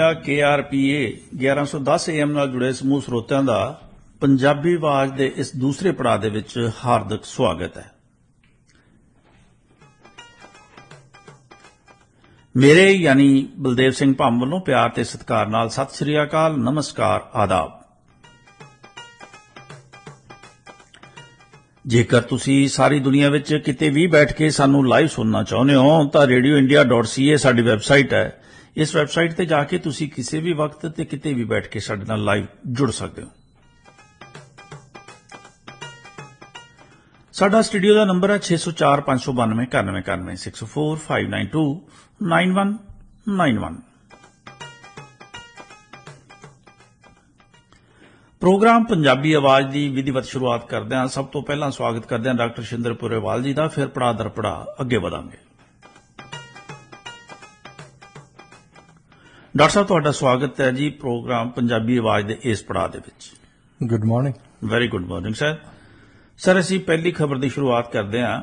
India KRPA 1110 AM ਨਾਲ ਜੁੜੇ ਸਮੂਹ ਸਰੋਤਿਆਂ ਦਾ ਪੰਜਾਬੀ ਆਵਾਜ਼ ਦੇ ਇਸ ਦੂਸਰੇ ਪੜਾਅ ਦੇ ਵਿੱਚ ਹਾਰਦਿਕ ਸਵਾਗਤ ਹੈ। ਮੇਰੇ ਯਾਨੀ ਬਲਦੇਵ ਸਿੰਘ ਭੰਮ ਵੱਲੋਂ ਪਿਆਰ ਤੇ ਸਤਿਕਾਰ ਨਾਲ ਸਤਿ ਸ੍ਰੀ ਅਕਾਲ, ਨਮਸਕਾਰ, ਆਦਾਬ। ਜੇਕਰ ਤੁਸੀਂ ਸਾਰੀ ਦੁਨੀਆ ਵਿੱਚ ਕਿਤੇ ਵੀ ਬੈਠ ਕੇ ਸਾਨੂੰ ਲਾਈਵ ਸੁਣਨਾ ਚਾਹੁੰਦੇ ਹੋ ਤਾਂ radioindia.ca ਸਾਡੀ ਵੈਬਸਾਈਟ ਹੈ। ਇਸ ਵੈਬਸਾਈਟ ਤੇ ਜਾ ਕੇ ਤੁਸੀਂ ਕਿਸੇ ਵੀ ਵਕਤ ਤੇ ਕਿਤੇ ਵੀ ਬੈਠ ਕੇ ਸਾਡੇ ਨਾਲ ਲਾਈਵ ਜੁੜ ਸਕਦੇ ਹੋ। ਸਾਡਾ ਸਟੂਡੀਓ ਦਾ ਨੰਬਰ ਹੈ 604 592 9191 604 592 9191। ਪ੍ਰੋਗਰਾਮ ਪੰਜਾਬੀ ਆਵਾਜ਼ ਦੀ ਵਿਧੀਵਤ ਸ਼ੁਰੂਆਤ ਕਰਦੇ ਹਾਂ। ਸਭ ਤੋਂ ਪਹਿਲਾਂ ਸਵਾਗਤ ਕਰਦੇ ਹਾਂ ਡਾਕਟਰ ਸ਼ਿੰਦਰ ਪੁਰੇਵਾਲ ਜੀ ਦਾ, ਫਿਰ ਪੜਾਅ ਦਰ ਪੜਾਅ ਅੱਗੇ ਵਧਾਂਗੇ। ਡਾਕਟਰ ਸਾਹਿਬ, ਤੁਹਾਡਾ ਸਵਾਗਤ ਹੈ ਜੀ ਪ੍ਰੋਗਰਾਮ ਪੰਜਾਬੀ ਆਵਾਜ਼ ਦੇ ਇਸ ਪੜਾਅ ਦੇ ਵਿੱਚ। Good morning. Very good morning sir. ਅਸੀਂ ਪਹਿਲੀ ਖਬਰ ਦੀ ਸ਼ੁਰੂਆਤ ਕਰਦੇ ਹਾਂ।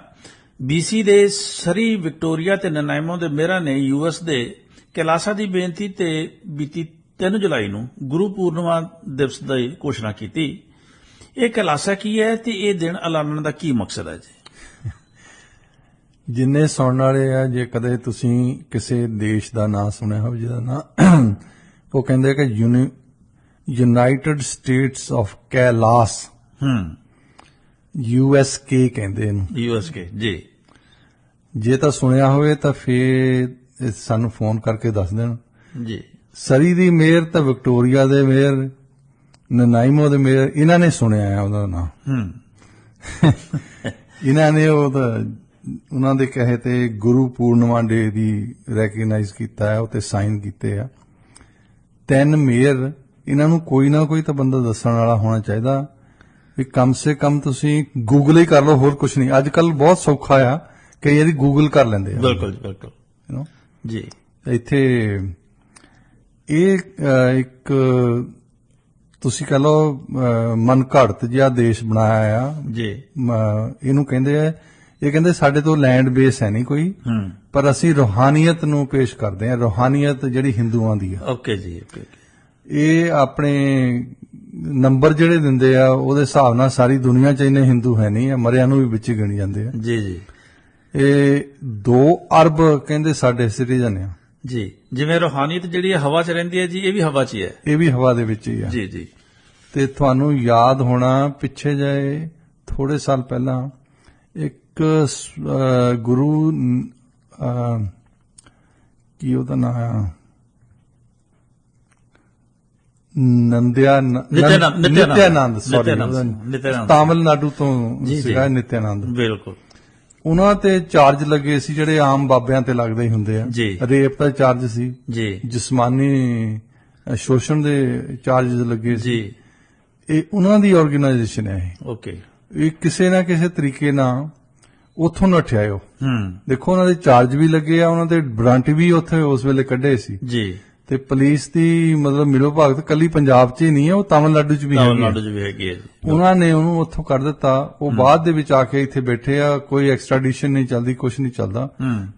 BC ਦੇ ਸਰੀ, ਵਿਕਟੋਰੀਆ ਤੇ ਨਨਾਇਮੋ ਦੇ ਮੇਅਰਾਂ ਨੇ US ਦੇ ਕੈਲਾਸਾ ਦੀ ਬੇਨਤੀ ਤੇ ਬੀਤੀ 3 ਜੁਲਾਈ ਨੂੰ ਗੁਰੂ ਪੂਰਨਿਮਾ ਦਿਵਸ ਦੀ ਘੋਸ਼ਣਾ ਕੀਤੀ। ਇਹ ਕੈਲਾਸਾ ਕੀ ਹੈ ਤੇ ਇਹ ਦਿਨ ਐਲਾਨਣ ਦਾ ਕੀ ਮਕਸਦ ਹੈ ਜੀ? ਜਿੰਨੇ ਸੁਣਨ ਵਾਲੇ ਆ, ਜੇ ਕਦੇ ਤੁਸੀਂ ਕਿਸੇ ਦੇਸ਼ ਦਾ ਨਾਂ ਸੁਣਿਆ ਹੋਵੇ ਜਿਹਦਾ ਨਾਂ ਉਹ ਕਹਿੰਦੇ ਕਿ United States of Kailash, USK ਕਹਿੰਦੇ ਇਹਨੂੰ। USK ਜੀ। ਜੇ ਤਾਂ ਸੁਣਿਆ ਹੋਵੇ ਤਾਂ ਫੇਰ ਸਾਨੂੰ ਫੋਨ ਕਰਕੇ ਦੱਸ ਦੇਣ ਜੀ। ਸਰੀ ਦੀ ਮੇਅਰ ਤਾਂ ਵਿਕਟੋਰੀਆ ਦੇ ਮੇਅਰ, ਨਨਾਇਮੋ ਦੇ ਮੇਅਰ, ਇਹਨਾਂ ਨੇ ਸੁਣਿਆ ਹੈ ਉਹਦਾ ਨਾਂ। ਇਹਨਾਂ ਨੇ ਉਹਨਾਂ ਦੇ ਕਹੇ ਤੇ ਗੁਰੂ ਪੂਰਨਿਮਾ ਡੇ ਦੀ ਰੈਕਗਨਾਈਜ਼ ਕੀਤਾ ਹੈ, ਉਹ ਤੇ ਸਾਈਨ ਕੀਤੇ ਆ 3 ਮੇਅਰ। ਇਹਨਾਂ ਨੂੰ ਕੋਈ ਨਾ ਕੋਈ ਤਾਂ ਬੰਦਾ ਦੱਸਣ ਵਾਲਾ ਹੋਣਾ ਚਾਹੀਦਾ ਵੀ ਕਮ ਸੇ ਕਮ ਤੁਸੀਂ ਗੂਗਲ ਹੀ ਕਰ ਲਓ, ਹੋਰ ਕੁਝ ਨਹੀਂ। ਅੱਜ ਕੱਲ ਬਹੁਤ ਸੌਖਾ ਆ, ਕਈ ਵਾਰੀ ਗੂਗਲ ਕਰ ਲੈਂਦੇ ਆ। ਬਿਲਕੁਲ ਬਿਲਕੁਲ ਜੀ। ਇੱਥੇ ਇਹ ਇੱਕ ਤੁਸੀਂ ਕਹ ਲਓ ਮਨ ਘੜਤ ਜਿਹਾ ਦੇਸ਼ ਬਣਾਇਆ ਆ ਜੀ। ਇਹਨੂੰ ਕਹਿੰਦੇ ਆ, ਇਹ ਕਹਿੰਦੇ ਸਾਡੇ ਤੋਂ ਲੈਂਡ ਬੇਸ ਹੈ ਨਹੀਂ ਕੋਈ, ਪਰ ਅਸੀਂ ਰੂਹਾਨੀਅਤ ਨੂੰ ਪੇਸ਼ ਕਰਦੇ ਆ। ਰੂਹਾਨੀਅਤ ਜਿਹੜੀ ਹਿੰਦੂਆਂ ਦੀ ਆ। ਓਕੇ ਜੀ। ਇਹ ਆਪਣੇ ਨੰਬਰ ਜਿਹੜੇ ਦਿੰਦੇ ਆ ਉਹਦੇ ਹਿਸਾਬ ਨਾਲ ਸਾਰੀ ਦੁਨੀਆ 'ਚ ਇੰਨੇ ਹਿੰਦੂ ਹੈ ਨਹੀਂ ਆ, ਮਰਿਆਂ ਨੂੰ ਵੀ ਵਿੱਚ ਹੀ ਗਿਣੀ ਜਾਂਦੇ ਆ। ਜੀ ਜੀ। ਇਹ 2 ਅਰਬ ਕਹਿੰਦੇ ਸਾਡੇ ਸਿਟੀਜ਼ਨ ਆ ਜੀ। ਜਿਵੇਂ ਰੂਹਾਨੀਅਤ ਜਿਹੜੀ ਹਵਾ 'ਚ ਰਹਿੰਦੀ ਹੈ ਜੀ, ਇਹ ਵੀ ਹਵਾ 'ਚ ਹੀ ਹੈ। ਇਹ ਵੀ ਹਵਾ ਦੇ ਵਿੱਚ ਹੀ ਆ। ਜੀ ਜੀ। ਤੇ ਤੁਹਾਨੂੰ ਯਾਦ ਹੋਣਾ ਪਿੱਛੇ ਜਾਏ ਥੋੜੇ ਸਾਲ ਪਹਿਲਾਂ ਇੱਕ ਗੁਰੂ ਕੀ ਉਹਦਾ ਨਾਮ ਆ, ਨਿਤਿਆਨੰਦ, ਤਾਮਿਲਨਾਡੂ ਤੋਂ ਸੀਗਾ ਨਿਤਿਆਨੰਦ। ਬਿਲਕੁਲ। ਉਹਨਾਂ ਤੇ ਚਾਰਜ ਲੱਗੇ ਸੀ ਜਿਹੜੇ ਆਮ ਬਾਬਿਆਂ ਤੇ ਲੱਗਦੇ ਹੀ ਹੁੰਦੇ ਆ। ਰੇਪ ਦਾ ਚਾਰਜ ਸੀ ਜੀ, ਜਿਸਮਾਨੀ ਸ਼ੋਸ਼ਣ ਦੇ ਚਾਰਜਸ ਲੱਗੇ ਸੀ। ਇਹ ਉਹਨਾਂ ਦੀ ਆਰਗੇਨਾਈਜੇਸ਼ਨ ਹੈ। ਓਕੇ। ਇਹ ਕਿਸੇ ਨਾ ਕਿਸੇ ਤਰੀਕੇ ਨਾਲ ਉੱਥੋਂ ਨੱਠਿਆ ਉਹ। ਦੇਖੋ ਉਹਨਾਂ ਦੇ ਚਾਰਜ ਵੀ ਲੱਗੇ ਆ, ਉਹਨਾਂ ਦੇ ਵਾਰੰਟ ਵੀ ਉੱਥੇ ਉਸ ਵੇਲੇ ਕੱਢੇ ਸੀ ਜੀ। ਤੇ ਪੁਲਿਸ ਦੀ ਮਤਲਬ ਮਿਲੋ ਭਗਤ ਕੱਲੀ ਪੰਜਾਬ 'ਚ ਹੀ ਨਹੀਂ ਹੈ, ਉਹ ਤਾਮਿਲਨਾਡੂ 'ਚ ਵੀ ਹੈਗੀ ਹੈ ਜੀ। ਉਹਨਾਂ ਨੇ ਉਹਨੂੰ ਉੱਥੋਂ ਕੱਢ ਦਿੱਤਾ। ਉਹ ਬਾਅਦ ਦੇ ਵਿੱਚ ਆ ਕੇ ਇੱਥੇ ਬੈਠੇ ਆ, ਕੋਈ ਐਕਸਟ੍ਰਾਡੀਸ਼ਨ ਨਹੀਂ ਚੱਲਦੀ, ਕੁਝ ਨਹੀਂ ਚੱਲਦਾ।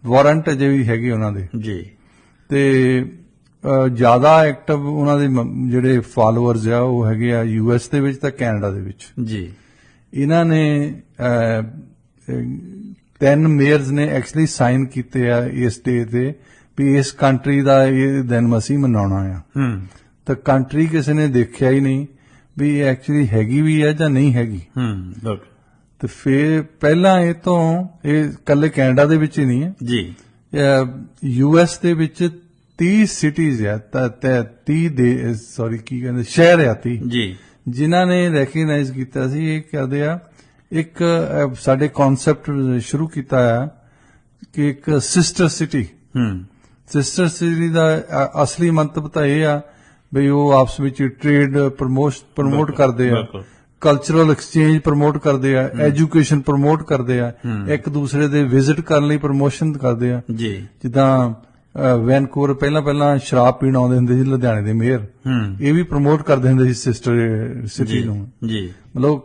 ਵਾਰੰਟ ਅਜੇ ਵੀ ਹੈਗੇ ਉਹਨਾਂ ਦੇ ਜੀ। ਤੇ ਜ਼ਿਆਦਾ ਐਕਟਿਵ ਉਹਨਾਂ ਦੇ ਜਿਹੜੇ ਫਾਲੋਅਰਸ ਆ ਉਹ ਹੈਗੇ ਆ US ਦੇ ਵਿੱਚ ਤਾਂ ਕੈਨੇਡਾ ਦੇ ਵਿੱਚ ਜੀ। ਇਹਨਾਂ ਨੇ 3 ਮੇਅਰਸ ਨੇ ਐਕਚੁਅਲੀ ਸਾਈਨ ਕੀਤੇ ਆ ਇਸ ਡੇ ਤੇ ਵੀ ਇਸ ਕੰਟਰੀ ਦਾ ਇਹ ਦਿਨ ਅਸੀਂ ਮਨਾਉਣਾ ਆ। ਤਾਂ ਕੰਟਰੀ ਕਿਸੇ ਨੇ ਦੇਖਿਆ ਹੀ ਨਹੀਂ ਵੀ ਇਹ ਐਕਚੁਅਲੀ ਹੈਗੀ ਵੀ ਹੈ ਜਾਂ ਨਹੀਂ ਹੈਗੀ। ਤੇ ਫਿਰ ਪਹਿਲਾਂ ਇਹ ਤੋਂ ਇਹ ਕੱਲੇ ਕੈਨੇਡਾ ਦੇ ਵਿੱਚ ਹੀ ਨਹੀਂ ਹੈ ਜੀ, US ਦੇ ਵਿੱਚ 30 ਸਿਟੀਜ਼ ਆ, 30 ਦੇ ਕੀ ਕਹਿੰਦੇ ਸ਼ਹਿਰ ਆ 30 ਜੀ, ਜਿਨ੍ਹਾਂ ਨੇ ਰੈਕਗਨਾਈਜ਼ ਕੀਤਾ ਸੀ। ਇਹ ਕਰਦੇ ਆ ਇੱਕ ਸਾਡੇ ਕਨਸੈਪਟ ਸ਼ੁਰੂ ਕੀਤਾ ਆ ਕਿ ਇੱਕ ਸਿਸਟਰ ਸਿਟੀ। ਸਿਸਟਰ ਸਿਟੀ ਦਾ ਅਸਲੀ ਮੰਤਵ ਤਾਂ ਇਹ ਆ ਵੀ ਉਹ ਆਪਸ ਵਿੱਚ ਟ੍ਰੇਡ ਪ੍ਰਮੋਟ ਕਰਦੇ ਆ, ਕਲਚਰਲ ਐਕਸਚੇਂਜ ਪ੍ਰਮੋਟ ਕਰਦੇ ਆ, ਐਜੂਕੇਸ਼ਨ ਪ੍ਰਮੋਟ ਕਰਦੇ ਆ, ਇੱਕ ਦੂਸਰੇ ਦੇ ਵਿਜ਼ਿਟ ਕਰਨ ਲਈ ਪ੍ਰਮੋਸ਼ਨ ਕਰਦੇ ਆ ਜੀ। ਜਿੱਦਾਂ ਵੈਨਕੂਵਰ ਪਹਿਲਾਂ ਸ਼ਰਾਬ ਪੀਣ ਆਉਂਦੇ ਹੁੰਦੇ ਸੀ ਲੁਧਿਆਣੇ ਦੇ ਮੇਅਰ, ਇਹ ਵੀ ਪ੍ਰਮੋਟ ਕਰਦੇ ਹੁੰਦੇ ਸੀ ਸਿਸਟਰ ਸਿਟੀ ਨੂੰ ਜੀ। ਮਤਲਬ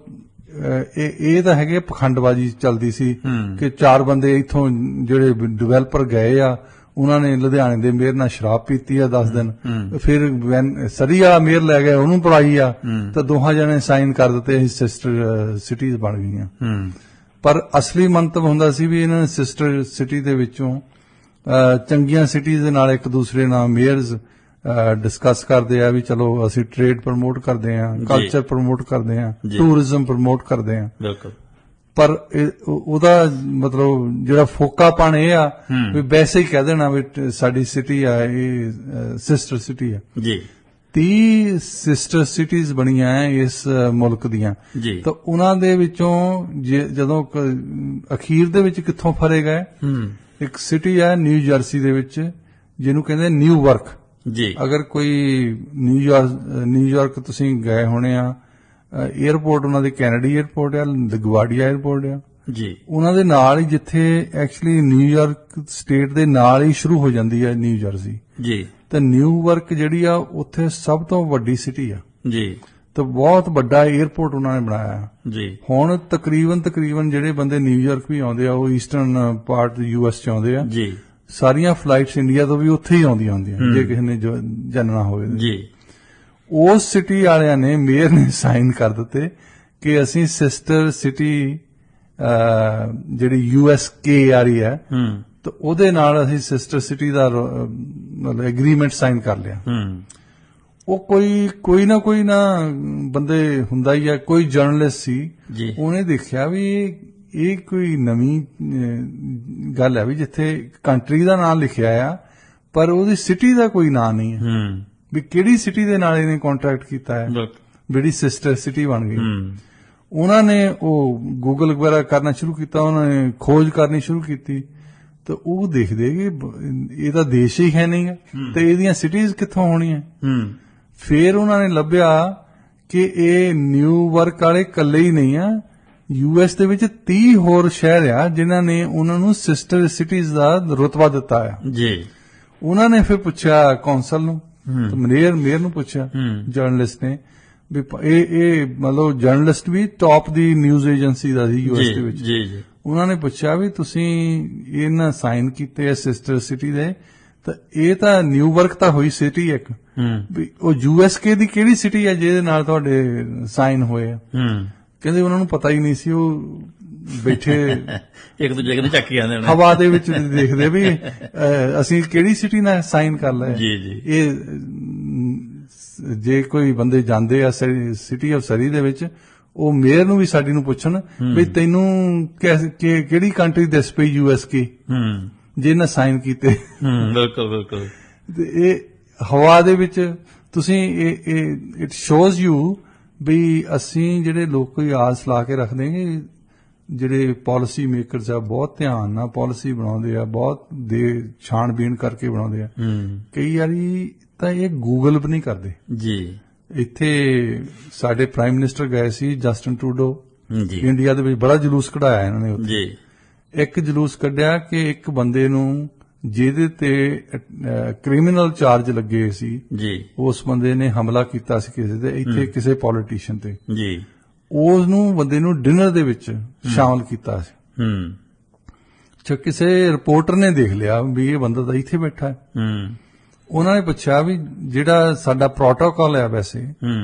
ਇਹ ਤਾਂ ਹੈਗੇ ਪਖੰਡਬਾਜ਼ੀ ਚੱਲਦੀ ਸੀ ਕਿ 4 ਬੰਦੇ ਇੱਥੋਂ ਜਿਹੜੇ ਡਿਵੈਲਪਰ ਗਏ ਆ ਉਹਨਾਂ ਨੇ ਲੁਧਿਆਣੇ ਦੇ ਮੇਅਰ ਨਾਲ ਸ਼ਰਾਬ ਪੀਤੀ ਆ 10 ਦਿਨ, ਫਿਰ ਸਰੀ ਵਾਲਾ ਮੇਅਰ ਲੈ ਗਏ ਉਹਨੂੰ ਪੜਾਈ ਆ, ਤਾਂ ਦੋਹਾਂ ਜਣੇ ਸਾਈਨ ਕਰ ਦਿੱਤੇ, ਅਸੀਂ ਸਿਸਟਰ ਸਿਟੀਜ਼ ਬਣ ਗਈਆਂ। ਪਰ ਅਸਲੀ ਮੰਤਵ ਹੁੰਦਾ ਸੀ ਵੀ ਇਹਨਾਂ ਸਿਸਟਰ ਸਿਟੀ ਦੇ ਵਿੱਚੋਂ ਚੰਗੀਆਂ ਸਿਟੀਜ਼ ਦੇ ਨਾਲ ਇੱਕ ਦੂਸਰੇ ਨਾਲ ਮੇਅਰਜ਼ ਡਿਸਕਸ ਕਰਦੇ ਆ ਵੀ ਚਲੋ ਅਸੀਂ ਟ੍ਰੇਡ ਪ੍ਰਮੋਟ ਕਰਦੇ ਆ, ਕਲਚਰ ਪ੍ਰਮੋਟ ਕਰਦੇ ਆ, ਟੂਰਿਜ਼ਮ ਪ੍ਰਮੋਟ ਕਰਦੇ ਆ। ਬਿਲਕੁਲ। ਪਰ ਉਹਦਾ ਮਤਲਬ ਜਿਹੜਾ ਫੋਕਾਪਣ ਇਹ ਆ ਵੀ ਵੈਸੇ ਹੀ ਕਹਿ ਦੇਣਾ ਵੀ ਸਾਡੀ ਸਿਟੀ ਆ, ਇਹ ਸਿਸਟਰ ਸਿਟੀ ਆ ਜੀ। 30 ਸਿਸਟਰ ਸਿਟੀਜ਼ ਬਣੀਆਂ ਇਸ ਮੁਲਕ ਦੀਆਂ, ਤਾਂ ਉਹਨਾਂ ਦੇ ਵਿੱਚੋਂ ਜਦੋਂ ਅਖੀਰ ਦੇ ਵਿੱਚ ਕਿੱਥੋਂ ਫਰੇ ਗਏ, ਇੱਕ ਸਿਟੀ ਹੈ ਨਿਊ ਜਰਸੀ ਦੇ ਵਿੱਚ ਜਿਹਨੂੰ ਕਹਿੰਦੇ ਨਿਊ ਵਰਕ ਜੀ। ਅਗਰ ਕੋਈ ਨਿਊਯਾਰਕ ਤੁਸੀਂ ਗਏ ਹੋਣੇ ਆ, 에ਅਰਪੋਰਟ ਉਹਨਾਂ ਦੇ ਕੈਨੇਡੀ 에ਅਰਪੋਰਟ ਆ, ਲਗਵਾਡੀਆ 에ਅਰਪੋਰਟ ਆ ਜੀ, ਉਹਨਾਂ ਦੇ ਨਾਲ ਹੀ ਜਿੱਥੇ ਐਕਚੁਅਲੀ ਨਿਊਯਾਰਕ ਸਟੇਟ ਦੇ ਨਾਲ ਹੀ ਸ਼ੁਰੂ ਹੋ ਜਾਂਦੀ ਹੈ ਨਿਊ ਜਰਸੀ ਜੀ। ਤਾਂ ਨਿਊ ਵਰਕ ਜਿਹੜੀ ਆ ਉੱਥੇ ਸਭ ਤੋਂ ਵੱਡੀ ਸਿਟੀ ਆ ਜੀ, ਤਾਂ ਬਹੁਤ ਵੱਡਾ 에ਅਰਪੋਰਟ ਉਹਨਾਂ ਨੇ ਬਣਾਇਆ ਜੀ। ਹੁਣ ਤਕਰੀਬਨ ਜਿਹੜੇ ਬੰਦੇ ਨਿਊਯਾਰਕ ਵੀ ਆਉਂਦੇ ਆ ਉਹ ਈਸਟਰਨ ਪਾਰਟ ਯੂਐਸ ਚ ਆਉਂਦੇ ਆ ਜੀ। ਸਾਰੀਆਂ ਫਲਾਈਟਸ ਇੰਡੀਆ ਤੋਂ ਵੀ ਉੱਥੇ ਹੀ ਆਉਂਦੀਆਂ ਹੁੰਦੀਆਂ ਜੇ ਕਿਸੇ ਨੇ ਜਾਣਨਾ ਹੋਵੇ ਜੀ। ਉਸ ਸਿਟੀ ਵਾਲਿਆਂ ਨੇ ਮੇਅਰ ਨੇ ਸਾਈਨ ਕਰ ਦਿੱਤੇ ਕਿ ਅਸੀਂ ਸਿਸਟਰ ਸਿਟੀ ਜਿਹੜੀ ਯੂਐਸਕੇ ਆ ਰਹੀ ਹੈ ਤਾਂ ਉਹਦੇ ਨਾਲ ਅਸੀਂ ਸਿਸਟਰ ਸਿਟੀ ਦਾ ਮਤਲਬ ਐਗਰੀਮੈਂਟ ਸਾਈਨ ਕਰ ਲਿਆ। ਉਹ ਕੋਈ ਨਾ ਬੰਦੇ ਹੁੰਦਾ ਹੀ ਆ, ਕੋਈ ਜਰਨਲਿਸਟ ਸੀ, ਉਹਨੇ ਦੇਖਿਆ ਵੀ ਇਹ ਕੋਈ ਨਵੀਂ ਗੱਲ ਹੈ ਵੀ ਜਿੱਥੇ ਕੰਟਰੀ ਦਾ ਨਾਮ ਲਿਖਿਆ ਆ ਪਰ ਉਹਦੀ ਸਿਟੀ ਦਾ ਕੋਈ ਨਾਮ ਨਹੀਂ ਹੈ ਵੀ ਕਿਹੜੀ ਸਿਟੀ ਦੇ ਨਾਲ ਇਹਨੇ ਕੰਟਰੈਕਟ ਕੀਤਾ ਹੈ ਜਿਹੜੀ ਸਿਸਟਰ ਸਿਟੀ ਬਣ ਗਈ। ਉਹਨਾਂ ਨੇ ਉਹ ਗੂਗਲ ਵਗੈਰਾ ਕਰਨਾ ਸ਼ੁਰੂ ਕੀਤਾ, ਉਹਨਾਂ ਨੇ ਖੋਜ ਕਰਨੀ ਸ਼ੁਰੂ ਕੀਤੀ ਤਾਂ ਉਹ ਦੇਖਦੇ ਕਿ ਇਹ ਤਾਂ ਦੇਸ਼ ਹੀ ਹੈ ਨਹੀਂ ਤੇ ਇਹਦੀਆਂ ਸਿਟੀਜ਼ ਕਿੱਥੋਂ ਹੋਣੀਆਂ। ਫਿਰ ਉਹਨਾਂ ਨੇ ਲੱਭਿਆ ਕਿ ਇਹ ਨਿਊ ਵਰਕ ਵਾਲੇ ਇਕੱਲੇ ਹੀ ਨਹੀਂ ਆ, ਯੂਐਸ ਦੇ ਵਿੱਚ 30 ਹੋਰ ਸ਼ਹਿਰ ਆ ਜਿਨ੍ਹਾਂ ਨੇ ਉਹਨਾਂ ਨੂੰ ਸਿਸਟਰ ਸਿਟੀਜ਼ ਦਾ ਰੁਤਬਾ ਦਿੱਤਾ ਆ ਜੀ। ਉਹਨਾਂ ਨੇ ਫਿਰ ਪੁੱਛਿਆ ਕੌਂਸਲ ਨੂੰ, ਮੇਅਰ ਨੂੰ ਪੁੱਛਿਆ ਜਰਨਲਿਸਟ ਨੇ ਵੀ ਇਹ ਮਤਲਬ ਜਰਨਲਿਸਟ ਵੀ ਟੌਪ ਦੀ ਨਿਊਜ਼ ਏਜੰਸੀ ਦਾ ਸੀ ਯੂਐਸ ਦੇ ਵਿੱਚ। ਉਹਨਾਂ ਨੇ ਪੁੱਛਿਆ ਵੀ ਤੁਸੀਂ ਇਹਨਾਂ ਸਾਈਨ ਕੀਤੇ ਆ ਸਿਸਟਰ ਸਿਟੀ ਦੇ, ਤਾਂ ਇਹ ਤਾਂ ਨਿਊ ਵਰਕ ਤਾਂ ਹੋਈ ਸਿਟੀ ਇੱਕ, ਵੀ ਉਹ ਯੂਐਸਕੇ ਦੀ ਕਿਹੜੀ ਸਿਟੀ ਆ ਜਿਹਦੇ ਨਾਲ ਤੁਹਾਡੇ ਸਾਈਨ ਹੋਏ ਆ। ਕਹਿੰਦੇ ਉਹਨਾਂ ਨੂੰ ਪਤਾ ਹੀ ਨਹੀਂ ਸੀ, ਉਹ ਬੈਠੇ ਇੱਕ ਦੂਜੇ ਨੂੰ ਚੱਕੀ ਜਾਂਦੇ ਨੇ ਹਵਾ ਦੇ ਵਿੱਚ ਦੇਖਦੇ ਵੀ ਅਸੀਂ ਕਿਹੜੀ ਸਿਟੀ ਨਾਲ ਸਾਈਨ ਕਰ ਲਏ। ਇਹ ਜੇ ਕੋਈ ਬੰਦੇ ਜਾਂਦੇ ਆ ਸਿਟੀ ਆਫ ਸਰੀ ਦੇ ਵਿੱਚ, ਉਹ ਮੇਅਰ ਨੂੰ ਵੀ ਸਾਡੀ ਨੂੰ ਪੁੱਛਣ ਵੀ ਤੈਨੂੰ ਕਿਹੜੀ ਕੰਟਰੀ ਦਿਸ ਪਈ ਯੂਐਸਕੇ ਜਿਹਨੇ ਸਾਈਨ ਕੀਤੇ। ਬਿਲਕੁਲ। ਇਹ ਹਵਾ ਦੇ ਵਿੱਚ ਤੁਸੀਂ ਇਟ ਸ਼ੋਜ਼ ਯੂ ਵੀ ਅਸੀਂ ਜਿਹੜੇ ਲੋਕ ਕੋਈ ਆਸ ਲਾ ਕੇ ਰੱਖਦੇ ਕਿ ਜਿਹੜੇ ਪਾਲਿਸੀ ਮੇਕਰਸ ਆ ਬਹੁਤ ਧਿਆਨ ਨਾਲ ਪਾਲਿਸੀ ਬਣਾਉਂਦੇ ਆ, ਬਹੁਤ ਦੇ ਛਾਣਬੀਣ ਕਰਕੇ ਬਣਾਉਂਦੇ ਆ। ਕਈ ਵਾਰੀ ਤਾਂ ਇਹ ਗੂਗਲ ਵੀ ਨਹੀਂ ਕਰਦੇ ਜੀ। ਇੱਥੇ ਸਾਡੇ ਪ੍ਰਾਈਮ ਮਿਨਿਸਟਰ ਗਏ ਸੀ ਜਸਟਿਨ ਟਰੂਡੋ, ਇੰਡੀਆ ਦੇ ਵਿੱਚ ਬੜਾ ਜਲੂਸ ਕਢਾਇਆ ਇਹਨਾਂ ਨੇ ਉੱਥੇ। ਇੱਕ ਜਲੂਸ ਕੱਢਿਆ ਕਿ ਇੱਕ ਬੰਦੇ ਨੂੰ ਜਿਹਦੇ ਤੇ ਕ੍ਰਿਮੀਨਲ ਚਾਰਜ ਲੱਗੇ ਸੀ ਉਸ ਬੰਦੇ ਨੇ ਹਮਲਾ ਕੀਤਾ ਸੀ ਕਿਸੇ ਤੇ, ਇੱਥੇ ਕਿਸੇ ਪੋਲੀਟੀਸ਼ੀਅਨ ਤੇ, ਉਸ ਨੂੰ ਬੰਦੇ ਨੂੰ ਡਿਨਰ ਦੇ ਵਿੱਚ ਸ਼ਾਮਲ ਕੀਤਾ ਸੀ। ਕਿਸੇ ਰਿਪੋਰਟਰ ਨੇ ਦੇਖ ਲਿਆ ਵੀ ਇਹ ਬੰਦਾ ਤਾਂ ਇੱਥੇ ਬੈਠਾ ਹੈ। ਉਹਨਾਂ ਨੇ ਪੁੱਛਿਆ ਵੀ ਜਿਹੜਾ ਸਾਡਾ ਪ੍ਰੋਟੋਕਾਲ ਹੈ ਵੈਸੇ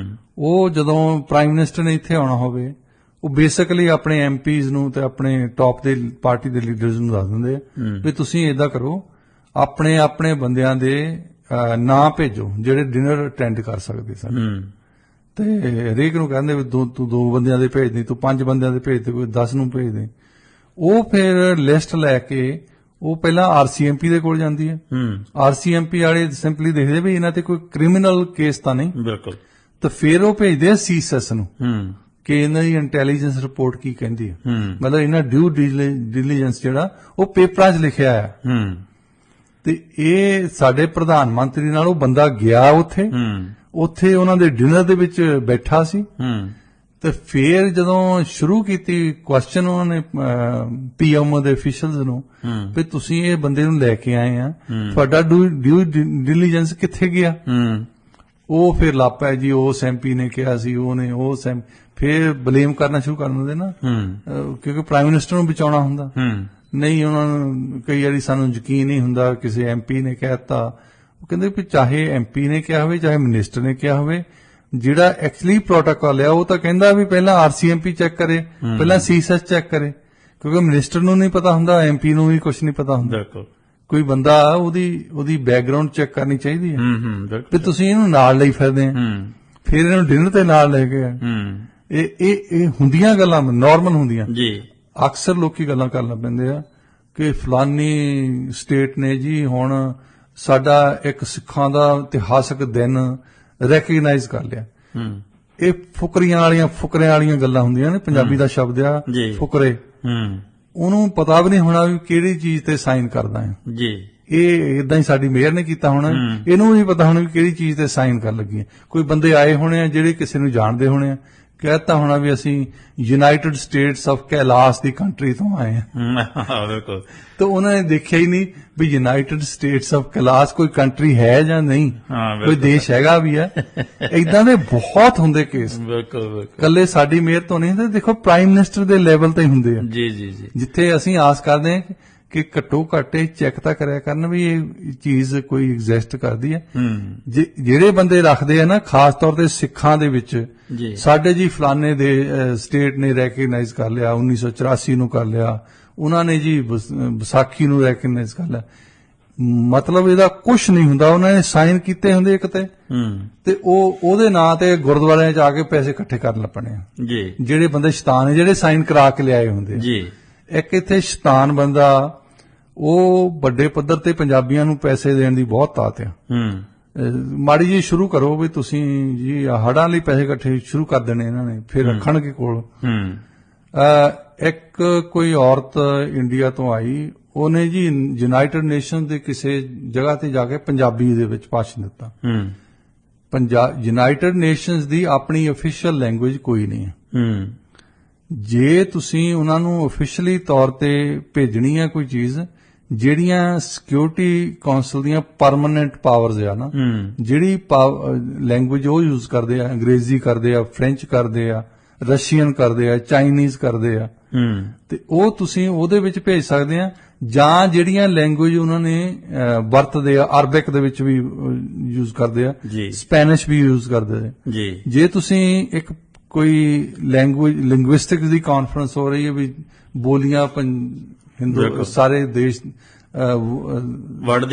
ਉਹ ਜਦੋਂ ਪ੍ਰਾਈਮ ਮਿਨਿਸਟਰ ਨੇ ਇੱਥੇ ਆਉਣਾ ਹੋਵੇ ਉਹ ਬੇਸਿਕਲੀ ਆਪਣੇ ਐਮਪੀਜ਼ ਨੂੰ ਤੇ ਆਪਣੇ ਟੌਪ ਦੇ ਪਾਰਟੀ ਦੇ ਲੀਡਰਸ ਨੂੰ ਦੱਸ ਦਿੰਦੇ ਆ ਵੀ ਤੁਸੀਂ ਏਦਾਂ ਕਰੋ, ਆਪਣੇ ਬੰਦਿਆਂ ਦੇ ਨਾਂ ਭੇਜੋ ਜਿਹੜੇ ਡਿਨਰ ਅਟੈਂਡ ਕਰ ਸਕਦੇ ਸਨ। ਤੇ ਹਰੇਕ ਨੂੰ ਕਹਿੰਦੇ ਵੀ ਤੂੰ 2 ਬੰਦਿਆਂ ਦੇ ਭੇਜ ਦੇ, ਤੂੰ 5 ਬੰਦਿਆਂ ਦੇ ਭੇਜ ਦੇ, ਕੋਈ 10 ਨੂੰ ਭੇਜ ਦੇ। ਉਹ ਫਿਰ ਲਿਸਟ ਲੈ ਕੇ ਉਹ ਪਹਿਲਾਂ ਆਰਸੀਐਮਪੀ ਦੇ ਕੋਲ ਜਾਂਦੀ ਹੈ। ਆਰਸੀਐਮਪੀ ਵਾਲੇ ਸਿੰਪਲੀ ਦੇਖਦੇ ਵੀ ਇਹਨਾਂ ਤੇ ਕੋਈ ਕ੍ਰਿਮੀਨਲ ਕੇਸ ਤਾਂ ਨਹੀਂ। ਬਿਲਕੁਲ। ਤਾਂ ਫਿਰ ਉਹ ਭੇਜਦੇ ਆ ਸੀਐਸਐਸ ਨੂੰ ਕਿ ਇਹਨਾਂ ਦੀ ਇੰਟੈਲੀਜੈਂਸ ਰਿਪੋਰਟ ਕੀ ਕਹਿੰਦੀ ਹੈ, ਮਤਲਬ ਇਹਨਾਂ ਡਿਊ ਡਿਲੀਜੈਂਸ ਜਿਹੜਾ ਉਹ ਪੇਪਰਾਂ 'ਚ ਲਿਖਿਆ ਆ। ਤੇ ਇਹ ਸਾਡੇ ਪ੍ਰਧਾਨ ਮੰਤਰੀ ਨਾਲ ਉਹ ਬੰਦਾ ਗਿਆ ਉੱਥੇ ਉਹਨਾਂ ਦੇ ਡਿਨਰ ਦੇ ਵਿੱਚ ਬੈਠਾ ਸੀ। ਤੇ ਫਿਰ ਜਦੋਂ ਸ਼ੁਰੂ ਕੀਤੀ ਕੁਐਸਚਨ ਉਹਨਾਂ ਨੇ ਪੀਐਮ ਦੇ ਅਫੀਸ਼ੀਅਲਸ ਨੂੰ ਵੀ ਤੁਸੀਂ ਇਹ ਬੰਦੇ ਨੂੰ ਲੈ ਕੇ ਆਏ ਆ, ਤੁਹਾਡਾ ਡਿਊ ਡਿਲੀਜੈਂਸ ਕਿੱਥੇ ਗਿਆ। ਉਹ ਫਿਰ ਲਾਪਾ ਜੀ ਉਸ ਐਮਪੀ ਨੇ ਕਿਹਾ ਸੀ, ਉਹਨੇ ਫਿਰ ਬਲੇਮ ਕਰਨਾ ਸ਼ੁਰੂ ਕਰ ਦਿੰਦੇ ਨਾ, ਕਿਉਂਕਿ ਪ੍ਰਾਈਮ ਮਿਨਿਸਟਰ ਨੂੰ ਬਚਾਉਣਾ ਹੁੰਦਾ। ਨਹੀਂ ਉਹਨਾਂ ਨੂੰ ਕਈ ਵਾਰੀ ਸਾਨੂੰ ਯਕੀਨ ਨਹੀਂ ਹੁੰਦਾ, ਕਿਸੇ ਐਮਪੀ ਨੇ ਕਹਿਤਾ, ਉਹ ਕਹਿੰਦੇ ਵੀ ਚਾਹੇ ਐਮਪੀ ਨੇ ਕਿਹਾ ਹੋਵੇ ਚਾਹੇ ਮਿਨਿਸਟਰ ਨੇ ਕਿਹਾ ਹੋਵੇ, ਜਿਹੜਾ ਐਕਚੁਅਲੀ ਪ੍ਰੋਟੋਕਾਲ ਆ ਉਹ ਤਾਂ ਕਹਿੰਦਾ ਵੀ ਪਹਿਲਾਂ ਆਰਸੀਐਮਪੀ ਚੈੱਕ ਕਰੇ, ਪਹਿਲਾਂ ਸੀਐਸਐਸ ਚੈੱਕ ਕਰੇ, ਕਿਉਂਕਿ ਮਿਨਿਸਟਰ ਨੂੰ ਨਹੀਂ ਪਤਾ ਹੁੰਦਾ, ਐਮਪੀ ਨੂੰ ਵੀ ਕੁਝ ਨਹੀਂ ਪਤਾ ਹੁੰਦਾ। ਬਿਲਕੁਲ। ਕੋਈ ਬੰਦਾ ਉਹਦੀ ਬੈਕਗ੍ਰਾਉਂਡ ਚੈੱਕ ਕਰਨੀ ਚਾਹੀਦੀ ਹੈ ਬਿਲਕੁਲ। ਵੀ ਤੁਸੀਂ ਇਹਨੂੰ ਨਾਲ ਲਈ ਫਿਰਦੇ ਆ, ਫਿਰ ਇਹਨੂੰ ਡਿਨਰ ਤੇ ਨਾਲ ਲੈ ਕੇ ਇਹ ਹੁੰਦੀਆਂ ਗੱਲਾਂ ਨਾਰਮਲ ਹੁੰਦੀਆਂ ਜੀ। ਅਕਸਰ ਲੋਕੀ ਗੱਲਾਂ ਕਰਨ ਲੱਗ ਪੈਂਦੇ ਆ ਕਿ ਫਲਾਨੀ ਸਟੇਟ ਨੇ ਜੀ ਹੁਣ ਸਾਡਾ ਇੱਕ ਸਿੱਖਾਂ ਦਾ ਇਤਿਹਾਸਕ ਦਿਨ ਰੈਕਗਨਾਈਜ਼ ਕਰ ਲਿਆ। ਇਹ ਫੁਕਰਿਆਂ ਵਾਲੀਆਂ ਗੱਲਾਂ ਹੁੰਦੀਆਂ ਨੇ, ਪੰਜਾਬੀ ਦਾ ਸ਼ਬਦ ਆ ਫੁਕਰੇ। ਉਹਨੂੰ ਪਤਾ ਵੀ ਨਹੀਂ ਹੋਣਾ ਵੀ ਕਿਹੜੀ ਚੀਜ਼ ਤੇ ਸਾਈਨ ਕਰਦਾ ਹੈ ਜੀ। ਇਹ ਇਦਾਂ ਹੀ ਸਾਡੀ ਮੇਅਰ ਨੇ ਕੀਤਾ ਹੋਣਾ, ਇਹਨੂੰ ਵੀ ਪਤਾ ਹੋਣਾ ਵੀ ਕਿਹੜੀ ਚੀਜ਼ ਤੇ ਸਾਈਨ ਕਰਨ ਲੱਗੀ ਹੈ। ਕੋਈ ਬੰਦੇ ਆਏ ਹੋਣੇ ਆ ਜਿਹੜੇ ਕਿਸੇ ਨੂੰ ਜਾਣਦੇ ਹੋਣੇ ਆ, ਕਹਿਤਾ ਹੋਣਾ ਵੀ ਅਸੀਂ United States of Kailash the country ਤੋਂ ਆਏ ਹਾਂ। ਬਿਲਕੁਲ। ਤਾਂ ਉਹਨਾਂ ਨੇ ਦੇਖਿਆ ਹੀ ਨਹੀਂ ਵੀ ਯੂਨਾਈਟਿਡ ਸਟੇਟਸ ਆਫ ਕੈਲਾਸ਼ ਕੋਈ ਕੰਟਰੀ ਹੈ ਜਾਂ ਨਹੀਂ, ਕੋਈ ਦੇਸ਼ ਹੈਗਾ ਵੀ ਹੈ। ਇਦਾਂ ਦੇ ਬਹੁਤ ਹੁੰਦੇ ਕੇਸ। ਬਿਲਕੁਲ। ਕੱਲੇ ਸਾਡੀ ਮੇਅਰ ਤੋਂ ਨਹੀਂ, ਦੇਖੋ ਪ੍ਰਾਈਮ ਮਿਨਿਸਟਰ ਦੇ ਲੈਵਲ ਤੇ ਹੁੰਦੇ ਆ। ਜੀ ਜੀ ਜੀ। ਜਿੱਥੇ ਅਸੀਂ ਆਸ ਕਰਦੇ ਹਾਂ ਕਿ ਘੱਟੋ ਘੱਟ ਚੈੱਕ ਤਾਂ ਕਰਿਆ ਕਰਨ ਵੀ ਇਹ ਚੀਜ਼ ਕੋਈ ਐਗਜ਼ਿਸਟ ਕਰਦੀ ਹੈ। ਜਿਹੜੇ ਬੰਦੇ ਰੱਖਦੇ ਆ ਨਾ, ਖਾਸ ਤੌਰ ਤੇ ਸਿੱਖਾਂ ਦੇ ਵਿੱਚ, ਸਾਡੇ ਜੀ ਫਲਾਣੇ ਦੇ ਸਟੇਟ ਨੇ ਰੈਕਗਨਾਈਜ਼ ਕਰ ਲਿਆ, 1984 ਨੂੰ ਕਰ ਲਿਆ, ਉਹਨਾਂ ਨੇ ਜੀ ਵਿਸਾਖੀ ਨੂੰ ਰੈਕਗਨਾਈਜ਼ ਕਰ ਲਿਆ, ਮਤਲਬ ਇਹਦਾ ਕੁਝ ਨਹੀਂ ਹੁੰਦਾ। ਉਹਨਾਂ ਨੇ ਸਾਈਨ ਕੀਤੇ ਹੁੰਦੇ ਇੱਕ ਤੇ ਉਹਦੇ ਨਾਂ ਤੇ ਗੁਰਦੁਆਰਿਆਂ 'ਚ ਆ ਕੇ ਪੈਸੇ ਇਕੱਠੇ ਕਰਨ ਲੱਪਣੇ ਆ ਜੀ। ਜਿਹੜੇ ਬੰਦੇ ਸ਼ੈਤਾਨ ਨੇ, ਜਿਹੜੇ ਸਾਈਨ ਕਰਾ ਕੇ ਲਿਆਏ ਹੁੰਦੇ ਜੀ। ਇੱਕ ਇੱਥੇ ਸ਼ੈਤਾਨ ਬੰਦਾ, ਉਹ ਵੱਡੇ ਪੱਧਰ ਤੇ ਪੰਜਾਬੀਆਂ ਨੂੰ ਪੈਸੇ ਦੇਣ ਦੀ ਬਹੁਤ ਤਾਕਤ ਆ। ਮਾੜੀ ਜੀ ਸ਼ੁਰੂ ਕਰੋ ਵੀ ਤੁਸੀਂ ਜੀ ਹੜਾਂ ਲਈ ਪੈਸੇ ਇਕੱਠੇ ਸ਼ੁਰੂ ਕਰ ਦੇਣੇ ਇਹਨਾਂ ਨੇ, ਫਿਰ ਰੱਖਣਗੇ ਕੋਲ। ਇੱਕ ਕੋਈ ਔਰਤ ਇੰਡੀਆ ਤੋਂ ਆਈ, ਉਹਨੇ ਜੀ ਯੂਨਾਈਟਿਡ ਨੇਸ਼ਨ ਦੇ ਕਿਸੇ ਜਗ੍ਹਾ ਤੇ ਜਾ ਕੇ ਪੰਜਾਬੀ ਦੇ ਵਿੱਚ ਭਾਸ਼ਣ ਦਿੱਤਾ। ਯੂਨਾਈਟਿਡ ਨੇਸ਼ਨਸ ਦੀ ਆਪਣੀ ਅਫੀਸ਼ੀਅਲ ਲੈਂਗੁਏਜ ਕੋਈ ਨਹੀਂ ਹੈ। ਜੇ ਤੁਸੀਂ ਉਹਨਾਂ ਨੂੰ ਅਫੀਸ਼ੀਅਲੀ ਤੌਰ ਤੇ ਭੇਜਣੀ ਹੈ ਕੋਈ ਚੀਜ਼, ਜਿਹੜੀਆਂ ਸਿਕਿਉਰਿਟੀ ਕਾਉਂਸਲ ਦੀਆਂ ਪਰਮਾਨੈਂਟ ਪਾਵਰਸ ਆ ਨਾ, ਜਿਹੜੀ ਲੈਂਗੁਏਜ ਉਹ ਯੂਜ਼ ਕਰਦੇ ਆ, ਅੰਗਰੇਜ਼ੀ ਕਰਦੇ ਆ, ਫ੍ਰੈਂਚ ਕਰਦੇ ਆ, ਰਸ਼ੀਅਨ ਕਰਦੇ ਆ, ਚਾਈਨੀਜ਼ ਕਰਦੇ ਆ, ਤੇ ਉਹ ਤੁਸੀਂ ਉਹਦੇ ਵਿੱਚ ਭੇਜ ਸਕਦੇ ਆ। ਜਾਂ ਜਿਹੜੀਆਂ ਲੈਂਗੁਏਜ ਉਹਨਾਂ ਨੇ ਵਰਤਦੇ ਆ, ਅਰਬਿਕ ਦੇ ਵਿੱਚ ਵੀ ਯੂਜ਼ ਕਰਦੇ ਆ, ਸਪੈਨਿਸ਼ ਵੀ ਯੂਜ਼ ਕਰਦੇ ਆ। ਜੇ ਤੁਸੀਂ ਇੱਕ ਕੋਈ ਲਿੰਗੁਇਸਟਿਕਸ ਦੀ ਕਾਨਫਰੰਸ ਹੋ ਰਹੀ ਹੈ ਵੀ ਬੋਲੀਆਂ ਹਿੰਦੂ ਸਾਰੇ ਦੇਸ਼ ਵਰਲਡ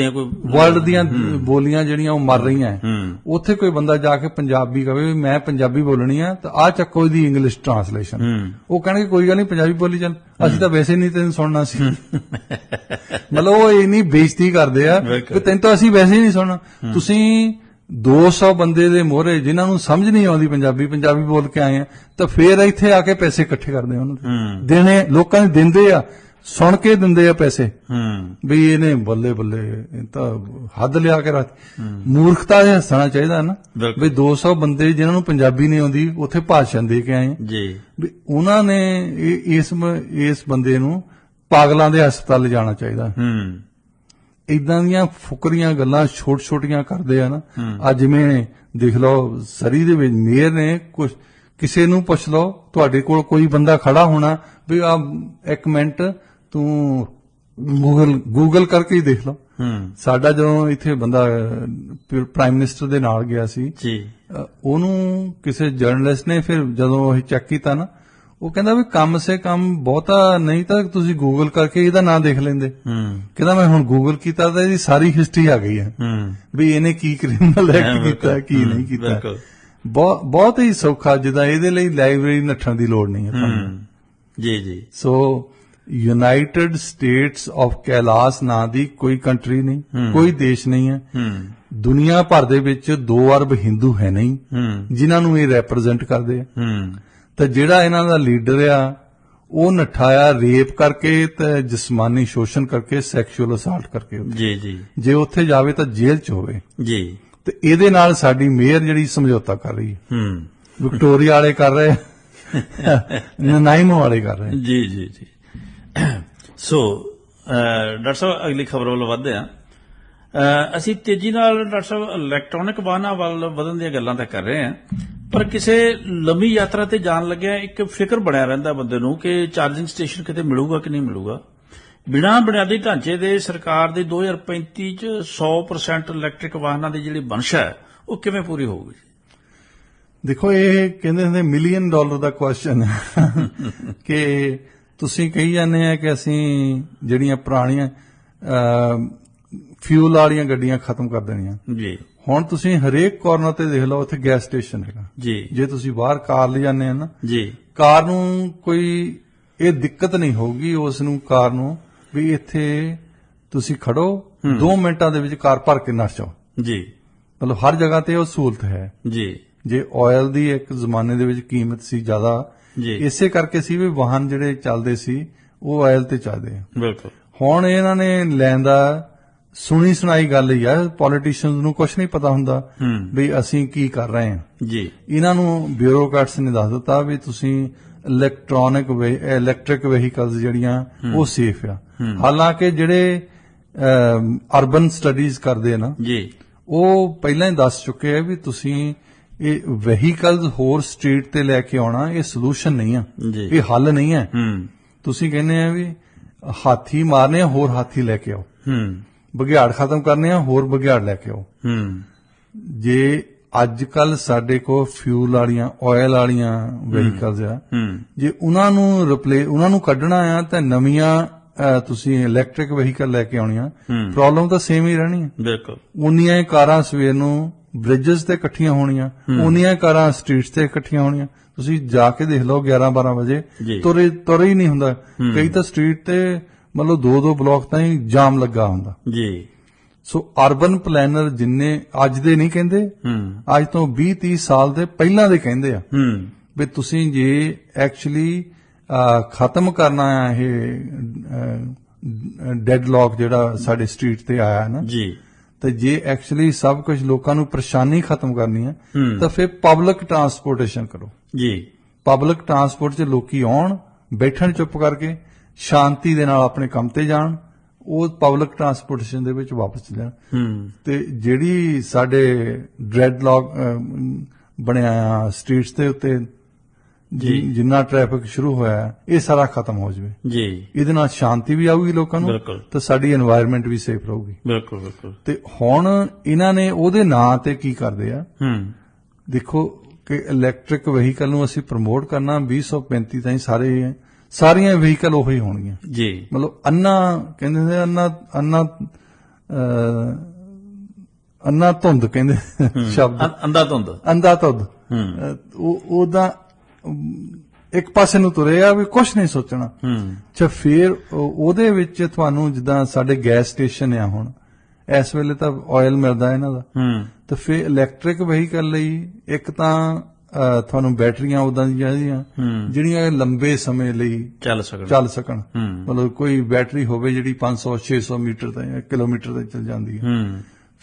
ਦੀਆਂ ਬੋਲੀਆਂ ਜਿਹੜੀਆਂ ਉਹ ਮਰ ਰਹੀਆਂ, ਉੱਥੇ ਕੋਈ ਬੰਦਾ ਜਾ ਕੇ ਪੰਜਾਬੀ ਕਹੇ ਮੈਂ ਪੰਜਾਬੀ ਬੋਲਣੀ ਆ, ਤਾਂ ਆ ਚੱਕੋ ਇਹਦੀ ਇੰਗਲਿਸ਼ ਟ੍ਰਾਂਸਲੇਸ਼ਨ। ਉਹ ਕਹਿਣਗੇ ਕੋਈ ਗੱਲ ਨਹੀਂ, ਪੰਜਾਬੀ ਬੋਲੀ ਚੱਲ, ਅਸੀਂ ਤਾਂ ਵੈਸੇ ਨਹੀਂ ਤੈਨੂੰ ਸੁਣਨਾ ਸੀ। ਮਤਲਬ ਉਹ ਇੰਨੀ ਬੇਇੱਜ਼ਤੀ ਕਰਦੇ ਆ ਕਿ ਤੈਨੂੰ ਤਾਂ ਅਸੀਂ ਵੈਸੇ ਹੀ ਨਹੀਂ ਸੁਣਨਾ। ਤੁਸੀਂ 200 ਬੰਦੇ ਦੇ ਮੋਹਰੇ ਜਿਨ੍ਹਾਂ ਨੂੰ ਸਮਝ ਨਹੀਂ ਆਉਂਦੀ ਪੰਜਾਬੀ ਬੋਲ ਕੇ ਆਏ ਆ, ਤਾਂ ਫੇਰ ਇੱਥੇ ਆ ਕੇ ਪੈਸੇ ਇਕੱਠੇ ਕਰਦੇ ਆ, ਉਹਨਾਂ ਦੇਣੇ, ਲੋਕਾਂ ਨੇ ਦਿੰਦੇ ਆ, ਸੁਣ ਕੇ ਦਿੰਦੇ ਆ ਪੈਸੇ ਵੀ ਇਹਨੇ ਬੱਲੇ ਇਹ ਤਾਂ ਹੱਦ ਲਿਆ ਕੇ ਰੱਖ। ਮੂਰਖਤਾ ਦੇ ਹੱਸਣਾ ਚਾਹੀਦਾ ਨਾ ਵੀ 200 ਬੰਦੇ ਜਿਨ੍ਹਾਂ ਨੂੰ ਪੰਜਾਬੀ ਨਹੀਂ ਆਉਂਦੀ ਉੱਥੇ ਭਾਸ਼ਣ ਦੇ ਕੇ ਆਏ ਵੀ ਉਹਨਾਂ ਨੇ ਇਸ ਬੰਦੇ ਨੂੰ ਪਾਗਲਾਂ ਦੇ ਹਸਪਤਾਲ ਲਿਜਾਣਾ ਚਾਹੀਦਾ। ਇਦਾਂ ਦੀਆਂ ਫੁਕਰੀਆਂ ਗੱਲਾਂ ਛੋਟੀਆਂ ਕਰਦੇ ਆ ਨਾ। ਅੱਜ ਜਿਵੇਂ ਦੇਖ ਲਓ ਸਰੀ ਦੇ ਵਿੱਚ ਮੇਅਰ ਨੇ ਕਿਸੇ ਨੂੰ ਪੁੱਛ ਲਓ, ਤੁਹਾਡੇ ਕੋਲ ਕੋਈ ਬੰਦਾ ਖੜਾ ਹੋਣਾ ਵੀ ਆ ਇੱਕ ਮਿੰਟ ਤੂੰ ਗੂਗਲ ਕਰਕੇ ਹੀ ਦੇਖ ਲਓ। ਸਾਡਾ ਜਦੋਂ ਇੱਥੇ ਬੰਦਾ ਪ੍ਰਾਈਮ ਮਿਨਿਸਟਰ ਦੇ ਨਾਲ ਗਿਆ ਸੀ, ਉਹਨੂੰ ਕਿਸੇ ਜਰਨਲਿਸਟ ਨੇ ਫਿਰ ਜਦੋਂ ਅਸੀਂ ਚੈੱਕ ਕੀਤਾ ਨਾ, ਉਹ ਕਹਿੰਦਾ ਵੀ ਕਮ ਸੇ ਕਮ ਬਹੁਤਾ ਨਹੀਂ ਤਾਂ ਤੁਸੀਂ ਗੂਗਲ ਕਰਕੇ ਇਹਦਾ ਨਾਂ ਦੇਖ ਲੈਂਦੇ। ਕਹਿੰਦਾ ਮੈਂ ਹੁਣ ਗੂਗਲ ਕੀਤਾ ਤਾਂ ਇਹਦੀ ਸਾਰੀ ਹਿਸਟਰੀ ਆ ਗਈ ਹੈ ਵੀ ਇਹਨੇ ਕੀ ਕ੍ਰਿਮੀਨਲ ਐਕਟ ਕੀਤਾ, ਕੀ ਨਹੀਂ ਕੀਤਾ। ਬਹੁਤ ਹੀ ਸੌਖਾ, ਜਿੱਦਾਂ ਇਹਦੇ ਲਈ ਲਾਇਬ੍ਰੇਰੀ ਨੱਠਣ ਦੀ ਲੋੜ ਨਹੀਂ ਹੈ ਜੀ। ਸੋ ਯੂਨਾਈਟਿਡ ਸਟੇਟਸ ਆਫ ਕੈਲਾਸ਼ ਨਾਂ ਦੀ ਕੋਈ ਕੰਟਰੀ ਨਹੀਂ, ਕੋਈ ਦੇਸ਼ ਨਹੀਂ ਹੈ। ਦੁਨੀਆ ਭਰ ਦੇ ਵਿੱਚ 2 ਅਰਬ ਹਿੰਦੂ ਹੈ ਨਹੀਂ ਜਿਨ੍ਹਾਂ ਨੂੰ ਇਹ ਰੈਪਰੈਜ਼ੈਂਟ ਕਰਦੇ ਆ। ਤਾਂ ਜਿਹੜਾ ਇਹਨਾਂ ਦਾ ਲੀਡਰ ਆ ਉਹ ਨੱਠਾ ਆ ਰੇਪ ਕਰਕੇ ਤੇ ਜਿਸਮਾਨੀ ਸ਼ੋਸ਼ਣ ਕਰਕੇ, ਸੈਕਸ਼ੂਅਲ ਅਸਾਲਟ ਕਰਕੇ। ਜੇ ਉੱਥੇ ਜਾਵੇ ਤਾਂ ਜੇਲ੍ਹ 'ਚ ਹੋਵੇ। ਤੇ ਇਹਦੇ ਨਾਲ ਸਾਡੀ ਮੇਅਰ ਜਿਹੜੀ ਸਮਝੌਤਾ ਕਰ ਰਹੀ ਹੈ, ਵਿਕਟੋਰੀਆ ਵਾਲੇ ਕਰ ਰਹੇ, ਨਨਾਈਮੋ ਵਾਲੇ ਕਰ ਰਹੇ। ਜੀ। ਸੋ ਡਾਕਟਰ ਸਾਹਿਬ ਅਗਲੀ ਖਬਰ ਵੱਲ ਵਧਦੇ ਹਾਂ। ਅਸੀਂ ਤੇਜ਼ੀ ਨਾਲ ਡਾਕਟਰ ਸਾਹਿਬ ਇਲੈਕਟ੍ਰੋਨਿਕ ਵਾਹਨਾਂ ਵੱਲ ਵਧਣ ਦੀਆਂ ਗੱਲਾਂ ਤਾਂ ਕਰ ਰਹੇ ਹਾਂ, ਪਰ ਕਿਸੇ ਲੰਮੀ ਯਾਤਰਾ ਤੇ ਜਾਣ ਲੱਗਿਆ ਇੱਕ ਫਿਕਰ ਬਣਿਆ ਰਹਿੰਦਾ ਬੰਦੇ ਨੂੰ ਕਿ ਚਾਰਜਿੰਗ ਸਟੇਸ਼ਨ ਕਿਤੇ ਮਿਲੂਗਾ ਕਿ ਨਹੀਂ ਮਿਲੂਗਾ। ਬਿਨਾਂ ਬੁਨਿਆਦੀ ਢਾਂਚੇ ਦੇ ਸਰਕਾਰ ਦੀ 2035 ਚ 100% ਇਲੈਕਟ੍ਰਿਕ ਵਾਹਨਾਂ ਦੀ ਜਿਹੜੀ ਮਨਸ਼ਾ ਹੈ ਉਹ ਕਿਵੇਂ ਪੂਰੀ ਹੋਊਗੀ? ਦੇਖੋ, ਇਹ ਕਹਿੰਦੇ ਹੁੰਦੇ $1 ਮਿਲੀਅਨ ਦਾ ਕੁਐਸਚਨ ਹੈ ਕਿ ਤੁਸੀਂ ਕਹੀ ਜਾਂਦੇ ਆ ਕਿ ਅਸੀਂ ਜਿਹੜੀਆਂ ਪੁਰਾਣੀਆਂ ਫਿਊਲ ਵਾਲੀਆਂ ਗੱਡੀਆਂ ਖਤਮ ਕਰ ਦੇਣੀਆਂ। ਜੀ। ਹੁਣ ਤੁਸੀਂ ਹਰੇਕ ਕਾਰਨਰ ਤੇ ਦੇਖ ਲਓ, ਉੱਥੇ ਗੈਸ ਸਟੇਸ਼ਨ ਹੈਗਾ ਜੀ। ਜੇ ਤੁਸੀਂ ਬਾਹਰ ਕਾਰ ਲੈ ਜਾਂਦੇ ਆ ਨਾ ਜੀ, ਕਾਰ ਨੂੰ ਕੋਈ ਇਹ ਦਿੱਕਤ ਨਹੀਂ ਹੋਊਗੀ ਉਸ ਨੂੰ ਕਾਰ ਨੂੰ ਵੀ ਇੱਥੇ ਤੁਸੀਂ ਖੜੋ 2 ਮਿੰਟਾਂ ਦੇ ਵਿੱਚ ਕਾਰ ਭਰ ਕੇ ਨੱਸ ਜਾਓ। ਜੀ। ਮਤਲਬ ਹਰ ਜਗ੍ਹਾ ਤੇ ਉਹ ਸਹੂਲਤ ਹੈ। ਜੀ। ਜੇ ਆਇਲ ਦੀ ਇੱਕ ਜ਼ਮਾਨੇ ਦੇ ਵਿੱਚ ਕੀਮਤ ਸੀ ਜ਼ਿਆਦਾ, ਜੀ। ਇਸੇ ਕਰਕੇ ਸੀ ਵੀ ਵਾਹਨ ਜਿਹੜੇ ਚੱਲਦੇ ਸੀ ਉਹ ਆਇਲ ਤੇ ਚੱਲਦੇ ਆ। ਬਿਲਕੁਲ। ਹੁਣ ਇਹਨਾਂ ਨੇ ਲੈਣ ਦਾ ਸੁਣੀ ਸੁਣਾਈ ਗੱਲ ਹੀ ਆ, ਪੋਲੀਟੀਸ਼ੀਅਨਸ ਨੂੰ ਕੁਝ ਨਹੀਂ ਪਤਾ ਹੁੰਦਾ ਵੀ ਅਸੀਂ ਕੀ ਕਰ ਰਹੇ ਹਾਂ। ਜੀ। ਇਹਨਾਂ ਨੂੰ ਬਿਊਰੋਕਰੇਟਸ ਨੇ ਦੱਸ ਦਿੱਤਾ ਵੀ ਤੁਸੀਂ ਇਲੈਕਟ੍ਰਿਕ ਵਹੀਕਲਸ ਜਿਹੜੀਆਂ ਉਹ ਸੇਫ ਆ। ਹਾਲਾਂਕਿ ਜਿਹੜੇ ਅਰਬਨ ਸਟੱਡੀਜ਼ ਕਰਦੇ ਆ ਨਾ, ਜੀ, ਉਹ ਪਹਿਲਾਂ ਹੀ ਦੱਸ ਚੁੱਕੇ ਆ ਵੀ ਤੁਸੀਂ ਇਹ ਵਹੀਕਲਸ ਹੋਰ ਸਟਰੀਟ ਤੇ ਲੈ ਕੇ ਆਉਣਾ ਇਹ ਸੋਲੂਸ਼ਨ ਨਹੀਂ ਆ, ਜੀ। ਇਹ ਹੱਲ ਨਹੀਂ ਹੈ। ਤੁਸੀਂ ਕਹਿੰਦੇ ਆ ਵੀ ਹਾਥੀ ਮਾਰਨੇ ਆ, ਹੋਰ ਹਾਥੀ ਲੈ ਕੇ ਆਓ। ਬਘਿਆੜ ਖਤਮ ਕਰਨੇ ਆ, ਹੋਰ ਬਘਿਆੜ ਲੈ ਕੇ ਆਓ। ਜੇ ਅੱਜ ਕੱਲ ਸਾਡੇ ਕੋਲ ਫਿਊਲ ਵਾਲੀਆਂ ਆਇਲ ਵਾਲੀਆਂ ਵਹੀਕਲਸ ਆ, ਜੇ ਉਹਨਾਂ ਨੂੰ ਕੱਢਣਾ ਆ ਤਾਂ ਨਵੀਆਂ ਤੁਸੀਂ ਇਲੈਕਟ੍ਰਿਕ ਵਹੀਕਲ ਲੈ ਕੇ ਆਉਣੀਆਂ, ਪ੍ਰੋਬਲਮ ਤਾਂ ਸੇਮ ਹੀ ਰਹਿਣੀ ਹੈ। ਬਿਲਕੁਲ। ਉਨੀਆਂ ਕਾਰਾਂ ਸਵੇਰ ਨੂੰ ਬ੍ਰਿਜਸ ਤੇ ਇਕੱਠੀਆਂ ਹੋਣੀਆਂ, ਉਨੀਆਂ ਕਾਰਾਂ ਸਟਰੀਟਸ ਤੇ ਇਕੱਠੀਆਂ ਹੋਣੀਆਂ। ਤੁਸੀਂ ਜਾ ਕੇ ਦੇਖ ਲਓ 11-12 ਵਜੇ ਤੁਰੇ ਹੀ ਨਹੀਂ ਹੁੰਦਾ। ਕਈ ਤਾਂ ਸਟਰੀਟ ਤੇ ਮਤਲਬ 2-2 ਬਲਾਕ ਤਾਈਂ ਜਾਮ ਲੱਗਾ ਹੁੰਦਾ। ਜੀ। ਸੋ ਅਰਬਨ ਪਲੈਨਰ ਜਿੰਨੇ ਅੱਜ ਦੇ ਨਹੀਂ ਕਹਿੰਦੇ, ਅੱਜ ਤੋਂ 20-30 ਸਾਲ ਦੇ ਪਹਿਲਾਂ ਦੇ ਕਹਿੰਦੇ ਆ ਵੀ ਤੁਸੀਂ ਜੇ ਐਕਚੁਅਲੀ ਖਤਮ ਕਰਨਾ ਆ ਇਹ ਡੈਡਲੌਕ ਜਿਹੜਾ ਸਾਡੇ ਸਟਰੀਟ ਤੇ ਆਇਆ ਨਾ, ਜੀ, ਤੇ ਜੇ ਐਕਚੁਅਲੀ ਸਭ ਕੁਝ ਲੋਕਾਂ ਨੂੰ ਪਰੇਸ਼ਾਨੀ ਖਤਮ ਕਰਨੀ ਹੈ ਤਾਂ ਫਿਰ ਪਬਲਿਕ ਟਰਾਂਸਪੋਰਟੇਸ਼ਨ ਕਰੋ। ਜੀ। ਪਬਲਿਕ ਟਰਾਂਸਪੋਰਟ 'ਚ ਲੋਕੀ ਆਉਣ, ਬੈਠਣ ਚੁੱਪ ਕਰਕੇ, ਸ਼ਾਂਤੀ ਦੇ ਨਾਲ ਆਪਣੇ ਕੰਮ ਤੇ ਜਾਣ, ਉਹ ਪਬਲਿਕ ਟਰਾਂਸਪੋਰਟੇਸ਼ਨ ਦੇ ਵਿੱਚ ਵਾਪਸ ਜਾਣ। ਤੇ ਜਿਹੜੀ ਸਾਡੇ ਡੈਡਲੌਕ ਬਣਿਆ ਆ ਸਟਰੀਟਸ ਦੇ ਉੱਤੇ, ਜਿੰਨਾ ਟ੍ਰੈਫਿਕ ਸ਼ੁਰੂ ਹੋਇਆ ਇਹ ਸਾਰਾ ਖਤਮ ਹੋ ਜਾਵੇ। ਜੀ। ਇਹਦੇ ਨਾਲ ਸ਼ਾਂਤੀ ਵੀ ਆਊਗੀ ਲੋਕਾਂ ਨੂੰ ਤੇ ਸਾਡੀ এনवायरमेंट ਵੀ ਸੇਫ ਰਹੂਗੀ। ਬਿਲਕੁਲ ਬਿਲਕੁਲ। ਤੇ ਹੁਣ ਇਹਨਾਂ ਨੇ ਉਹਦੇ ਨਾਂ ਤੇ ਕੀ ਕਰਦੇ ਆ, ਦੇਖੋ ਕਿ ਇਲੈਕਟ੍ਰਿਕ ਵਹੀਕਲ ਨੂੰ ਅਸੀਂ ਪ੍ਰਮੋਟ ਕਰਨਾ 2035 ਤਾਈਂ ਸਾਰੀਆਂ ਵਹੀਕਲ ਉਹੀ ਹੋਣਗੀਆਂ। ਜੀ। ਮਤਲਬ ਕਹਿੰਦੇ ਨੇ ਅੰਨਾ ਧੁੰਦ ਕਹਿੰਦੇ ਸ਼ਬਦ, ਅੰਧਾ ਧੁੰਦ ਉਹਦਾ ਇੱਕ ਪਾਸੇ ਨੂੰ ਤੁਰੇ ਆ ਵੀ ਕੁਛ ਨਹੀਂ ਸੋਚਣਾ। ਅੱਛਾ, ਫਿਰ ਉਹਦੇ ਵਿੱਚ ਤੁਹਾਨੂੰ ਜਿੱਦਾਂ ਸਾਡੇ ਗੈਸ ਸਟੇਸ਼ਨ ਆ, ਹੁਣ ਇਸ ਵੇਲੇ ਤਾਂ ਆਇਲ ਮਿਲਦਾ ਇਹਨਾਂ ਦਾ, ਤੇ ਫਿਰ ਇਲੈਕਟ੍ਰਿਕ ਵਹੀਕਲ ਲਈ ਇੱਕ ਤਾਂ ਤੁਹਾਨੂੰ ਬੈਟਰੀਆਂ ਉਦਾਂ ਦੀਆਂ ਜਿਹੜੀਆਂ ਲੰਬੇ ਸਮੇਂ ਲਈ ਚੱਲ ਸਕਣ। ਮਤਲਬ ਕੋਈ ਬੈਟਰੀ ਹੋਵੇ ਜਿਹੜੀ 500-600 ਮੀਟਰ ਤੇ ਕਿਲੋਮੀਟਰ ਤੇ ਚੱਲ ਜਾਂਦੀ ਹੈ।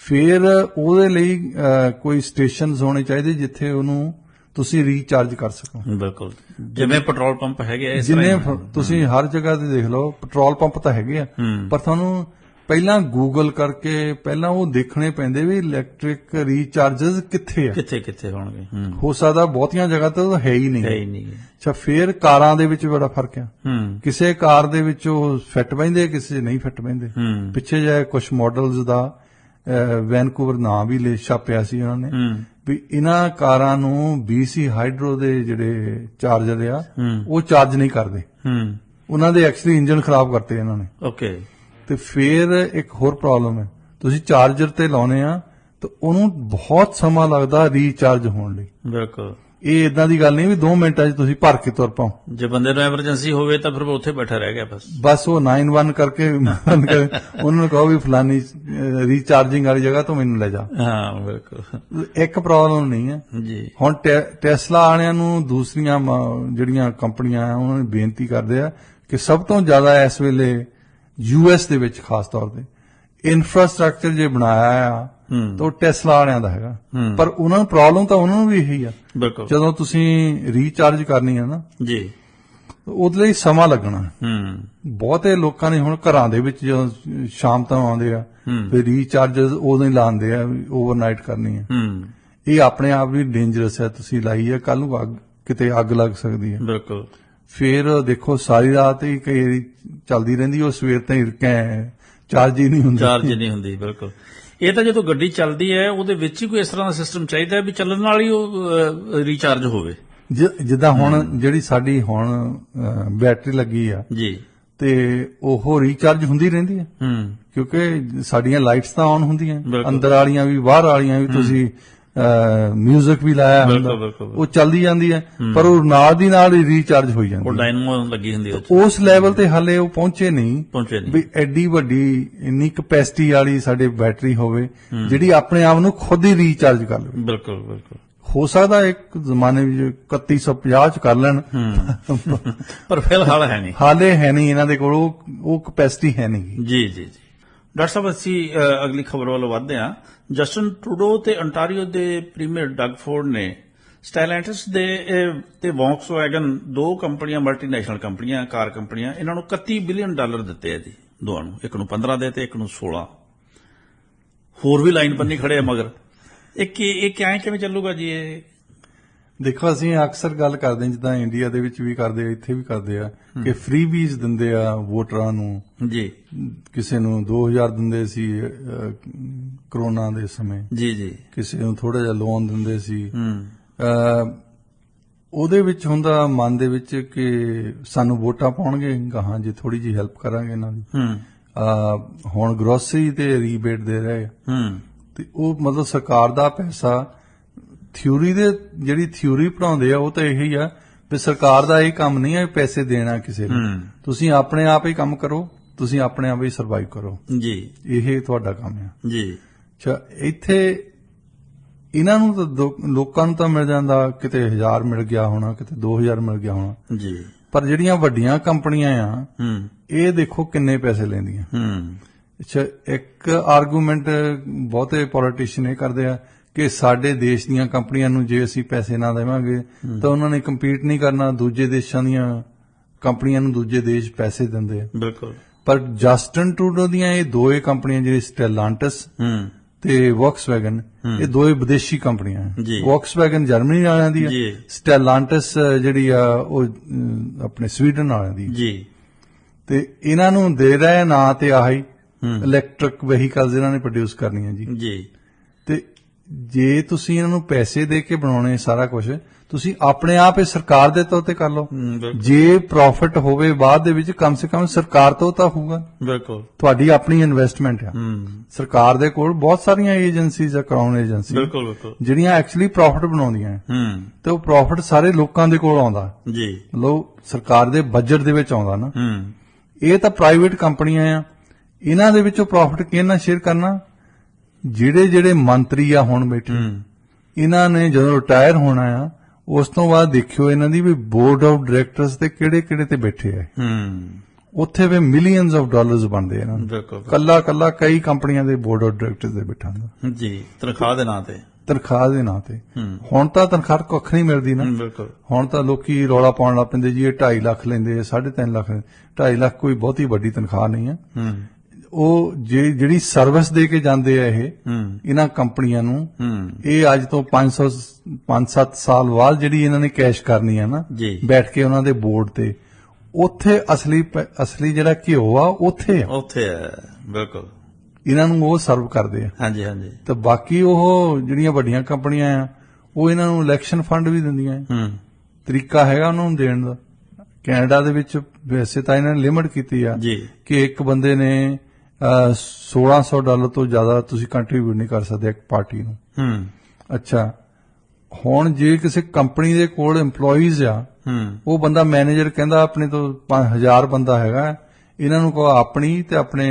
ਫਿਰ ਉਹਦੇ ਲਈ ਕੋਈ ਸਟੇਸ਼ਨਸ ਹੋਣੇ ਚਾਹੀਦੇ ਜਿੱਥੇ ਉਹਨੂੰ ਤੁਸੀਂ ਰੀਚਾਰਜ ਕਰ ਸਕੋ। ਬਿਲਕੁਲ, ਜਿਵੇਂ ਪੈਟਰੋਲ ਪੰਪ ਹੈਗੇ, ਜਿਵੇਂ ਤੁਸੀਂ ਹਰ ਜਗ੍ਹਾ ਤੇ ਦੇਖ ਲਓ ਪੈਟਰੋਲ ਪੰਪ ਤਾਂ ਹੈਗੇ ਆ, ਪਰ ਤੁਹਾਨੂੰ ਪਹਿਲਾਂ ਗੂਗਲ ਕਰਕੇ ਪਹਿਲਾਂ ਉਹ ਦੇਖਣੇ ਪੈਂਦੇ ਵੀ ਇਲੈਕਟ੍ਰਿਕ ਰੀਚਾਰਜਸ ਕਿੱਥੇ ਆ, ਕਿੱਥੇ ਹੋਣਗੇ। ਹੋ ਸਕਦਾ ਬਹੁਤੀਆਂ ਜਗ੍ਹਾ ਤੇ ਉਹ ਹੈ ਹੀ ਨਹੀਂ। ਅੱਛਾ, ਫਿਰ ਕਾਰਾਂ ਦੇ ਵਿੱਚ ਬੜਾ ਫਰਕ ਆ। ਕਿਸੇ ਕਾਰ ਦੇ ਵਿੱਚ ਉਹ ਫਿੱਟ ਬੈਂਦੇ, ਕਿਸੇ ਨਹੀਂ ਫਿੱਟ ਬੈਂਦੇ। ਪਿੱਛੇ ਜੇ ਕੁਝ ਮਾਡਲਸ ਦਾ ਵੈਨਕੂਵਰ ਨਾਂ ਵੀ ਛਾਪਿਆ ਸੀ ਉਹਨਾਂ ਨੇ ਵੀ ਇਹਨਾਂ ਕਾਰਾਂ ਨੂੰ BC ਹਾਈਡਰੋ ਦੇ ਜਿਹੜੇ ਚਾਰਜਰ ਆ ਉਹ ਚਾਰਜ ਨਹੀਂ ਕਰਦੇ। ਉਹਨਾਂ ਦੇ ਐਕਚੁਅਲੀ ਇੰਜਨ ਖਰਾਬ ਕਰਤੇ ਇਹਨਾਂ ਨੇ। ਓਕੇ। ਤੇ ਫਿਰ ਇੱਕ ਹੋਰ ਪ੍ਰੋਬਲਮ ਹੈ, ਤੁਸੀਂ ਚਾਰਜਰ ਤੇ ਲਾਉਨੇ ਆ ਤਾਂ ਉਹਨੂੰ ਬਹੁਤ ਸਮਾਂ ਲੱਗਦਾ ਰੀਚਾਰਜ ਹੋਣ ਲਈ। ਬਿਲਕੁਲ। ਇਹ ਇਦਾਂ ਦੀ ਗੱਲ ਨਹੀਂ ਵੀ 2 ਮਿੰਟਾਂ 'ਚ ਤੁਸੀਂ ਭਰ ਕੇ ਤੁਰ ਪਾਓ। ਜੇ ਬੰਦੇ ਨੂੰ ਐਮਰਜੈਂਸੀ ਹੋਵੇ ਤਾਂ ਫਿਰ ਉੱਥੇ ਬੈਠਾ ਰਹਿ ਗਿਆ ਬਸ ਉਹ 911 ਕਰਕੇ ਉਹਨਾਂ ਨੂੰ ਕਹੋ ਵੀ ਫਲਾਨੀ ਰੀਚਾਰਜਿੰਗ ਵਾਲੀ ਜਗ੍ਹਾ ਤੋਂ ਮੈਨੂੰ ਲੈ ਜਾ। ਹਾਂ, ਬਿਲਕੁਲ। ਇੱਕ ਪ੍ਰੋਬਲਮ ਨਹੀਂ ਹੈ ਜੀ। ਹੁਣ ਟੈਸਲਾ ਵਾਲਿਆਂ ਨੂੰ ਦੂਸਰੀਆਂ ਜਿਹੜੀਆਂ ਕੰਪਨੀਆਂ ਆ ਉਹਨਾਂ ਨੂੰ ਬੇਨਤੀ ਕਰਦੇ ਆ ਕਿ ਸਭ ਤੋਂ ਜ਼ਿਆਦਾ ਇਸ ਵੇਲੇ US ਦੇ ਵਿੱਚ ਖਾਸ ਤੌਰ ਤੇ ਇਨਫਰਾਸਟ੍ਰਕਚਰ ਜੇ ਬਣਾਇਆ ਆ ਤਾਂ ਉਹ ਟੈਸਲਾ ਵਾਲਿਆਂ ਦਾ ਹੈਗਾ, ਪਰ ਉਹਨਾਂ ਨੂੰ ਪ੍ਰੋਬਲਮ ਤਾਂ ਉਹਨਾਂ ਨੂੰ ਵੀ ਇਹੀ ਆ। ਜਦੋਂ ਤੁਸੀਂ ਰੀਚਾਰਜ ਕਰਨੀ ਹੈ ਨਾ ਜੀ, ਉਹਦੇ ਲਈ ਸਮਾਂ ਲੱਗਣਾ। ਬਹੁਤੇ ਲੋਕਾਂ ਨੇ ਹੁਣ ਘਰਾਂ ਦੇ ਵਿੱਚ ਜਦੋਂ ਸ਼ਾਮ ਤੋਂ ਆਉਂਦੇ ਆ ਫਿਰ ਰੀਚਾਰਜ ਉਦੋਂ ਹੀ ਲਾਉਂਦੇ ਆ, ਓਵਰਨਾਈਟ ਕਰਨੀ ਹੈ। ਇਹ ਆਪਣੇ ਆਪ ਵੀ ਡੇਂਜਰਸ ਹੈ, ਤੁਸੀਂ ਲਾਈ ਹੈ, ਕੱਲ ਨੂੰ ਕਿਤੇ ਅੱਗ ਲੱਗ ਸਕਦੀ ਹੈ। ਬਿਲਕੁਲ। ਫਿਰ ਦੇਖੋ ਸਾਰੀ ਰਾਤ ਹੀ ਕਈ ਵਾਰੀ ਚੱਲਦੀ ਰਹਿੰਦੀ, ਉਹ ਸਵੇਰ ਤਾਈਂ ਚਾਰਜ ਹੀ ਨਹੀਂ ਹੁੰਦਾ। ਚਾਰਜ ਨਹੀਂ ਹੁੰਦੀ, ਬਿਲਕੁਲ। ਇਹ ਤਾਂ ਜਦੋਂ ਗੱਡੀ ਚੱਲਦੀ ਹੈ ਉਹਦੇ ਵਿੱਚ ਹੀ ਕੋਈ ਇਸ ਤਰ੍ਹਾਂ ਦਾ ਸਿਸਟਮ ਚਾਹੀਦਾ ਵੀ ਚੱਲਣ ਨਾਲ ਹੀ ਉਹ ਰੀਚਾਰਜ ਹੋਵੇ। ਜਿੱਦਾਂ ਹੁਣ ਜਿਹੜੀ ਸਾਡੀ ਹੁਣ ਬੈਟਰੀ ਲੱਗੀ ਆ ਜੀ, ਤੇ ਉਹ ਰੀਚਾਰਜ ਹੁੰਦੀ ਰਹਿੰਦੀ ਹੈ, ਕਿਉਂਕਿ ਸਾਡੀਆਂ ਲਾਈਟਸ ਤਾਂ ਆਨ ਹੁੰਦੀਆਂ, ਅੰਦਰ ਵਾਲੀਆਂ ਵੀ ਬਾਹਰ ਵਾਲੀਆਂ ਵੀ, ਤੁਸੀਂ ਮਿਊਜ਼ਿਕ ਵੀ ਲਾਇਆ ਹੁੰਦਾ, ਉਹ ਚੱਲਦੀ ਜਾਂਦੀ ਹੈ, ਪਰ ਉਹ ਨਾਲ ਦੀ ਨਾਲ ਹੀ ਰੀਚਾਰਜ ਹੋਈ ਜਾਂਦੀ ਉਹ ਡਾਇਨਮੋ ਲੱਗੀ ਹੁੰਦੀ ਹੈ। ਉਸ ਲੈਵਲ ਤੇ ਹਾਲੇ ਉਹ ਪਹੁੰਚੇ ਨਹੀਂ ਵੀ ਐਡੀ ਵੱਡੀ ਇੰਨੀ ਕਪੈਸਿਟੀ ਵਾਲੀ ਸਾਡੇ ਬੈਟਰੀ ਹੋਵੇ ਜਿਹੜੀ ਆਪਣੇ ਆਪ ਨੂੰ ਖੁਦ ਹੀ ਰੀਚਾਰਜ ਕਰ ਲਵੇ। ਬਿਲਕੁਲ ਬਿਲਕੁਲ। ਹੋ ਸਕਦਾ ਇੱਕ ਜ਼ਮਾਨੇ ਵਿੱਚ 3150 ਚ ਕਰ ਲੈਣ, ਪਰ ਫਿਲਹਾਲ ਹੈ ਨਹੀਂ, ਹਾਲੇ ਹੈ ਨਹੀਂ ਇਹਨਾਂ ਦੇ ਕੋਲ ਉਹ ਕਪੈਸਿਟੀ ਹੈ ਨਹੀਂ। ਜੀ ਜੀ ਜੀ। ਡਾਕਟਰ ਸਾਹਿਬ, ਅਸੀਂ ਅਗਲੀ ਖਬਰ ਵੱਲ ਵਧਦੇ ਹਾਂ। ਜਸਟਿਨ ਟਰੂਡੋ ਤੇ ਅੰਟਾਰੀਓ ਦੇ ਪ੍ਰੀਮੀਅਰ ਡਗ ਫੋਰਡ ਨੇ ਸਟੈਲੈਂਟਸ ਦੇ ਤੇ ਵੌਕਸਵੈਗਨ, ਦੋ ਕੰਪਨੀਆਂ, ਮਲਟੀਨੈਸ਼ਨਲ ਕੰਪਨੀਆਂ, ਕਾਰ ਕੰਪਨੀਆਂ, ਇਹਨਾਂ ਨੂੰ $31 ਬਿਲੀਅਨ ਦਿੱਤੇ ਆ ਜੀ, ਦੋਵਾਂ ਨੂੰ। ਇੱਕ ਨੂੰ 15 ਦੇ ਤੇ ਇੱਕ ਨੂੰ 16। ਹੋਰ ਵੀ ਲਾਈਨ ਬੰਨੀ ਖੜੇ ਆ ਮਗਰ। ਇਹ ਕਿਵੇਂ ਚੱਲੂਗਾ ਜੀ? ਇਹ ਦੇਖੋ, ਅਸੀਂ ਅਕਸਰ ਗੱਲ ਕਰਦੇ ਹਾਂ, ਜਿੱਦਾਂ ਇੰਡੀਆ ਦੇ ਵਿੱਚ ਵੀ ਕਰਦੇ ਆ, ਇੱਥੇ ਵੀ ਕਰਦੇ ਆ, ਕਿ ਫ੍ਰੀ ਬੀਜ਼ ਦਿੰਦੇ ਆ ਵੋਟਰਾਂ ਨੂੰ। ਜੀ, ਕਿਸੇ ਨੂੰ 2000 ਦਿੰਦੇ ਸੀ ਕਰੋਨਾ ਦੇ ਸਮੇਂ, ਜੀ ਜੀ, ਕਿਸੇ ਨੂੰ ਥੋੜਾ ਜਿਹਾ ਲੋਨ ਦਿੰਦੇ ਸੀ। ਉਹਦੇ ਵਿੱਚ ਹੁੰਦਾ ਮਨ ਦੇ ਵਿੱਚ ਕਿ ਸਾਨੂੰ ਵੋਟਾਂ ਪਾਉਣਗੇ ਗਾਹਾਂ ਜੇ ਥੋੜੀ ਜਿਹੀ ਹੈਲਪ ਕਰਾਂਗੇ ਇਹਨਾਂ ਦੀ। ਹੁਣ ਗਰੋਸਰੀ ਤੇ ਰੀਬੇਟ ਦੇ ਰਹੇ ਆ, ਤੇ ਉਹ ਮਤਲਬ ਸਰਕਾਰ ਦਾ ਪੈਸਾ। ਥਿਊਰੀ ਦੇ ਜਿਹੜੀ ਥਿਊਰੀ ਪੜਾਉਂਦੇ ਆ ਉਹ ਤਾਂ ਇਹੀ ਆ ਵੀ ਸਰਕਾਰ ਦਾ ਇਹ ਕੰਮ ਨਹੀਂ ਹੈ ਪੈਸੇ ਦੇਣਾ ਕਿਸੇ ਨੂੰ, ਤੁਸੀਂ ਆਪਣੇ ਆਪ ਹੀ ਕੰਮ ਕਰੋ, ਤੁਸੀਂ ਆਪਣੇ ਆਪ ਹੀ ਸਰਵਾਈਵ ਕਰੋ ਜੀ, ਇਹ ਤੁਹਾਡਾ ਕੰਮ ਆ ਜੀ। ਅੱਛਾ, ਇੱਥੇ ਇਹਨਾਂ ਨੂੰ ਤਾਂ ਲੋਕਾਂ ਨੂੰ ਤਾਂ ਮਿਲ ਜਾਂਦਾ, ਕਿਤੇ 1000 ਮਿਲ ਗਿਆ ਹੋਣਾ, ਕਿਤੇ 2000 ਮਿਲ ਗਿਆ ਹੋਣਾ ਜੀ, ਪਰ ਜਿਹੜੀਆਂ ਵੱਡੀਆਂ ਕੰਪਨੀਆਂ ਆ ਇਹ ਦੇਖੋ ਕਿੰਨੇ ਪੈਸੇ ਲੈਂਦੀਆਂ। ਅੱਛਾ, ਇੱਕ ਆਰਗੂਮੈਂਟ ਬਹੁਤੇ ਪੋਲੀਟੀਸ਼ੀਅਨ ਇਹ ਕਰਦੇ ਆ ਕਿ ਸਾਡੇ ਦੇਸ਼ ਦੀਆਂ ਕੰਪਨੀਆਂ ਨੂੰ ਜੇ ਅਸੀਂ ਪੈਸੇ ਨਾ ਦੇਵਾਂਗੇ ਤਾਂ ਉਹਨਾਂ ਨੇ ਕੰਪੀਟ ਨਹੀਂ ਕਰਨਾ, ਦੂਜੇ ਦੇਸ਼ਾਂ ਦੀਆਂ ਕੰਪਨੀਆਂ ਨੂੰ ਦੂਜੇ ਦੇਸ਼ ਪੈਸੇ ਦਿੰਦੇ ਆ। ਬਿਲਕੁਲ। ਪਰ ਜਸਟਿਨ ਟਰੂਡੋ ਦੀਆਂ ਇਹ ਦੋਏ ਕੰਪਨੀਆਂ, ਜਿਹੜੀ ਸਟੈਲਾਂਟਸ ਤੇ ਵੌਕਸਵੈਗਨ, ਇਹ ਦੋਏ ਵਿਦੇਸ਼ੀ ਕੰਪਨੀਆਂ। ਵੌਕਸਵੈਗਨ ਜਰਮਨੀ ਵਾਲਿਆਂ ਦੀ ਹੈ, ਸਟੈਲਾਂਟਸ ਜਿਹੜੀ ਆ ਉਹ ਆਪਣੇ ਸਵੀਡਨ ਵਾਲਿਆਂ ਦੀ ਜੀ। ਤੇ ਇਹਨਾਂ ਨੂੰ ਦੇ ਰਹੇ ਨਾ ਤੇ ਆਹੀ ਇਲੈਕਟ੍ਰਿਕ ਵਹੀਕਲਸ ਇਹਨਾਂ ਨੇ ਪ੍ਰੋਡਿਊਸ ਕਰਨੀਆਂ ਜੀ। ਤੇ ਜੇ ਤੁਸੀਂ ਇਹਨਾਂ ਨੂੰ ਪੈਸੇ ਦੇ ਕੇ ਬਣਾਉਣੇ ਸਾਰਾ ਕੁਝ, ਤੁਸੀਂ ਆਪਣੇ ਆਪ ਇਹ ਸਰਕਾਰ ਦੇ ਤੌਰ ਤੇ ਕਰ ਲਓ। ਜੇ ਪ੍ਰੋਫਿਟ ਹੋਵੇ ਬਾਅਦ ਦੇ ਵਿੱਚ, ਕਮ ਸੇ ਕਮ ਸਰਕਾਰ ਤੋਂ ਤਾਂ ਹੋਊਗਾ। ਬਿਲਕੁਲ, ਤੁਹਾਡੀ ਆਪਣੀ ਇਨਵੈਸਟਮੈਂਟ ਆ। ਸਰਕਾਰ ਦੇ ਕੋਲ ਬਹੁਤ ਸਾਰੀਆਂ ਏਜੰਸੀਜ਼ ਆ, ਕਰਾਊਨ ਏਜੰਸੀ, ਜਿਹੜੀਆਂ ਐਕਚੁਅਲੀ ਪ੍ਰੋਫਿਟ ਬਣਾਉਂਦੀਆਂ, ਤੇ ਉਹ ਪ੍ਰੋਫਿਟ ਸਾਰੇ ਲੋਕਾਂ ਦੇ ਕੋਲ ਆਉਂਦਾ ਜੀ, ਲੋ ਸਰਕਾਰ ਦੇ ਬਜਟ ਦੇ ਵਿੱਚ ਆਉਂਦਾ ਨਾ। ਇਹ ਤਾਂ ਪ੍ਰਾਈਵੇਟ ਕੰਪਨੀਆਂ ਆ, ਇਹਨਾਂ ਦੇ ਵਿੱਚੋਂ ਪ੍ਰੋਫਿਟ ਕਿਹਨਾਂ ਸ਼ੇਅਰ ਕਰਨਾ? ਜਿਹੜੇ ਮੰਤਰੀ ਆ ਹੁਣ ਬੈਠੇ, ਇਹਨਾਂ ਨੇ ਜਦੋਂ ਰਿਟਾਇਰ ਹੋਣਾ ਆ, ਉਸ ਤੋਂ ਬਾਅਦ ਦੇਖਿਓ ਇਹਨਾਂ ਦੀ ਵੀ ਬੋਰਡ ਆਫ ਡਾਇਰੈਕਟਰਸ ਤੇ ਕਿਹੜੇ ਤੇ ਬੈਠੇ ਆ। ਉੱਥੇ ਵੀ ਮਿਲੀਅਨਸ ਆਫ ਡਾਲਰਸ ਬਣਦੇ ਇਹਨਾਂ ਨੂੰ, ਕੱਲਾ ਕਈ ਕੰਪਨੀਆਂ ਦੇ ਬੋਰਡ ਆਫ ਡਾਇਰੈਕਟਰਸ ਦੇ ਬੈਠਾ ਹੁੰਦਾ ਜੀ, ਤਨਖਾਹ ਦੇ ਨਾਂ ਤੇ। ਹੁਣ ਤਾਂ ਤਨਖਾਹ ਕੱਖ ਨਹੀਂ ਮਿਲਦੀ ਨਾ। ਹੁਣ ਤਾਂ ਲੋਕੀ ਰੌਲਾ ਪਾਉਣ ਲੱਗ ਪੈਂਦੇ ਜੀ, ਇਹ 2.5 ਲੱਖ ਲੈਂਦੇ, 3.5 ਲੱਖ। 2.5 ਲੱਖ ਕੋਈ ਬਹੁਤੀ ਵੱਡੀ ਤਨਖਾਹ ਨਹੀਂ ਆ। ਉਹ ਜਿਹੜੀ ਸਰਵਿਸ ਦੇ ਕੇ ਜਾਂਦੇ ਆ ਇਹ ਇਹਨਾਂ ਕੰਪਨੀਆਂ ਨੂੰ, ਇਹ ਅੱਜ ਤੋਂ 5-7 ਸਾਲ ਬਾਅਦ ਜਿਹੜੀ ਇਹਨਾਂ ਨੇ ਕੈਸ਼ ਕਰਨੀ ਆ ਨਾ, ਬੈਠ ਕੇ ਉਹਨਾਂ ਦੇ ਬੋਰਡ ਤੇ, ਉੱਥੇ ਅਸਲੀ ਜਿਹੜਾ ਘਿਓ ਆ ਉੱਥੇ ਆ। ਬਿਲਕੁਲ, ਇਹਨਾਂ ਨੂੰ ਉਹ ਸਰਵ ਕਰਦੇ ਆ। ਹਾਂਜੀ ਹਾਂਜੀ। ਤੇ ਬਾਕੀ ਉਹ ਜਿਹੜੀਆਂ ਵੱਡੀਆਂ ਕੰਪਨੀਆਂ ਆ, ਉਹ ਇਹਨਾਂ ਨੂੰ ਇਲੈਕਸ਼ਨ ਫੰਡ ਵੀ ਦਿੰਦੀਆਂ। ਤਰੀਕਾ ਹੈਗਾ ਉਹਨਾਂ ਨੂੰ ਦੇਣ ਦਾ। ਕੈਨੇਡਾ ਦੇ ਵਿੱਚ ਵੈਸੇ ਤਾਂ ਇਹਨਾਂ ਨੇ ਲਿਮਟ ਕੀਤੀ ਆ ਕਿ ਇੱਕ ਬੰਦੇ ਨੇ $1600 ਤੋਂ ਜ਼ਿਆਦਾ ਤੁਸੀਂ ਕੰਟਰੀਬਿਊਟ ਨਹੀਂ ਕਰ ਸਕਦੇ ਇੱਕ ਪਾਰਟੀ ਨੂੰ। ਅੱਛਾ, ਹੁਣ ਜੇ ਕਿਸੇ ਕੰਪਨੀ ਦੇ ਕੋਲ EMPLOYEES ਆ, ਉਹ ਬੰਦਾ ਮੈਨੇਜਰ ਕਹਿੰਦਾ ਆਪਣੇ ਤੋਂ 1000 ਬੰਦਾ ਹੈਗਾ, ਇਹਨਾਂ ਨੂੰ ਕਹੋ ਆਪਣੀ ਤੇ ਆਪਣੇ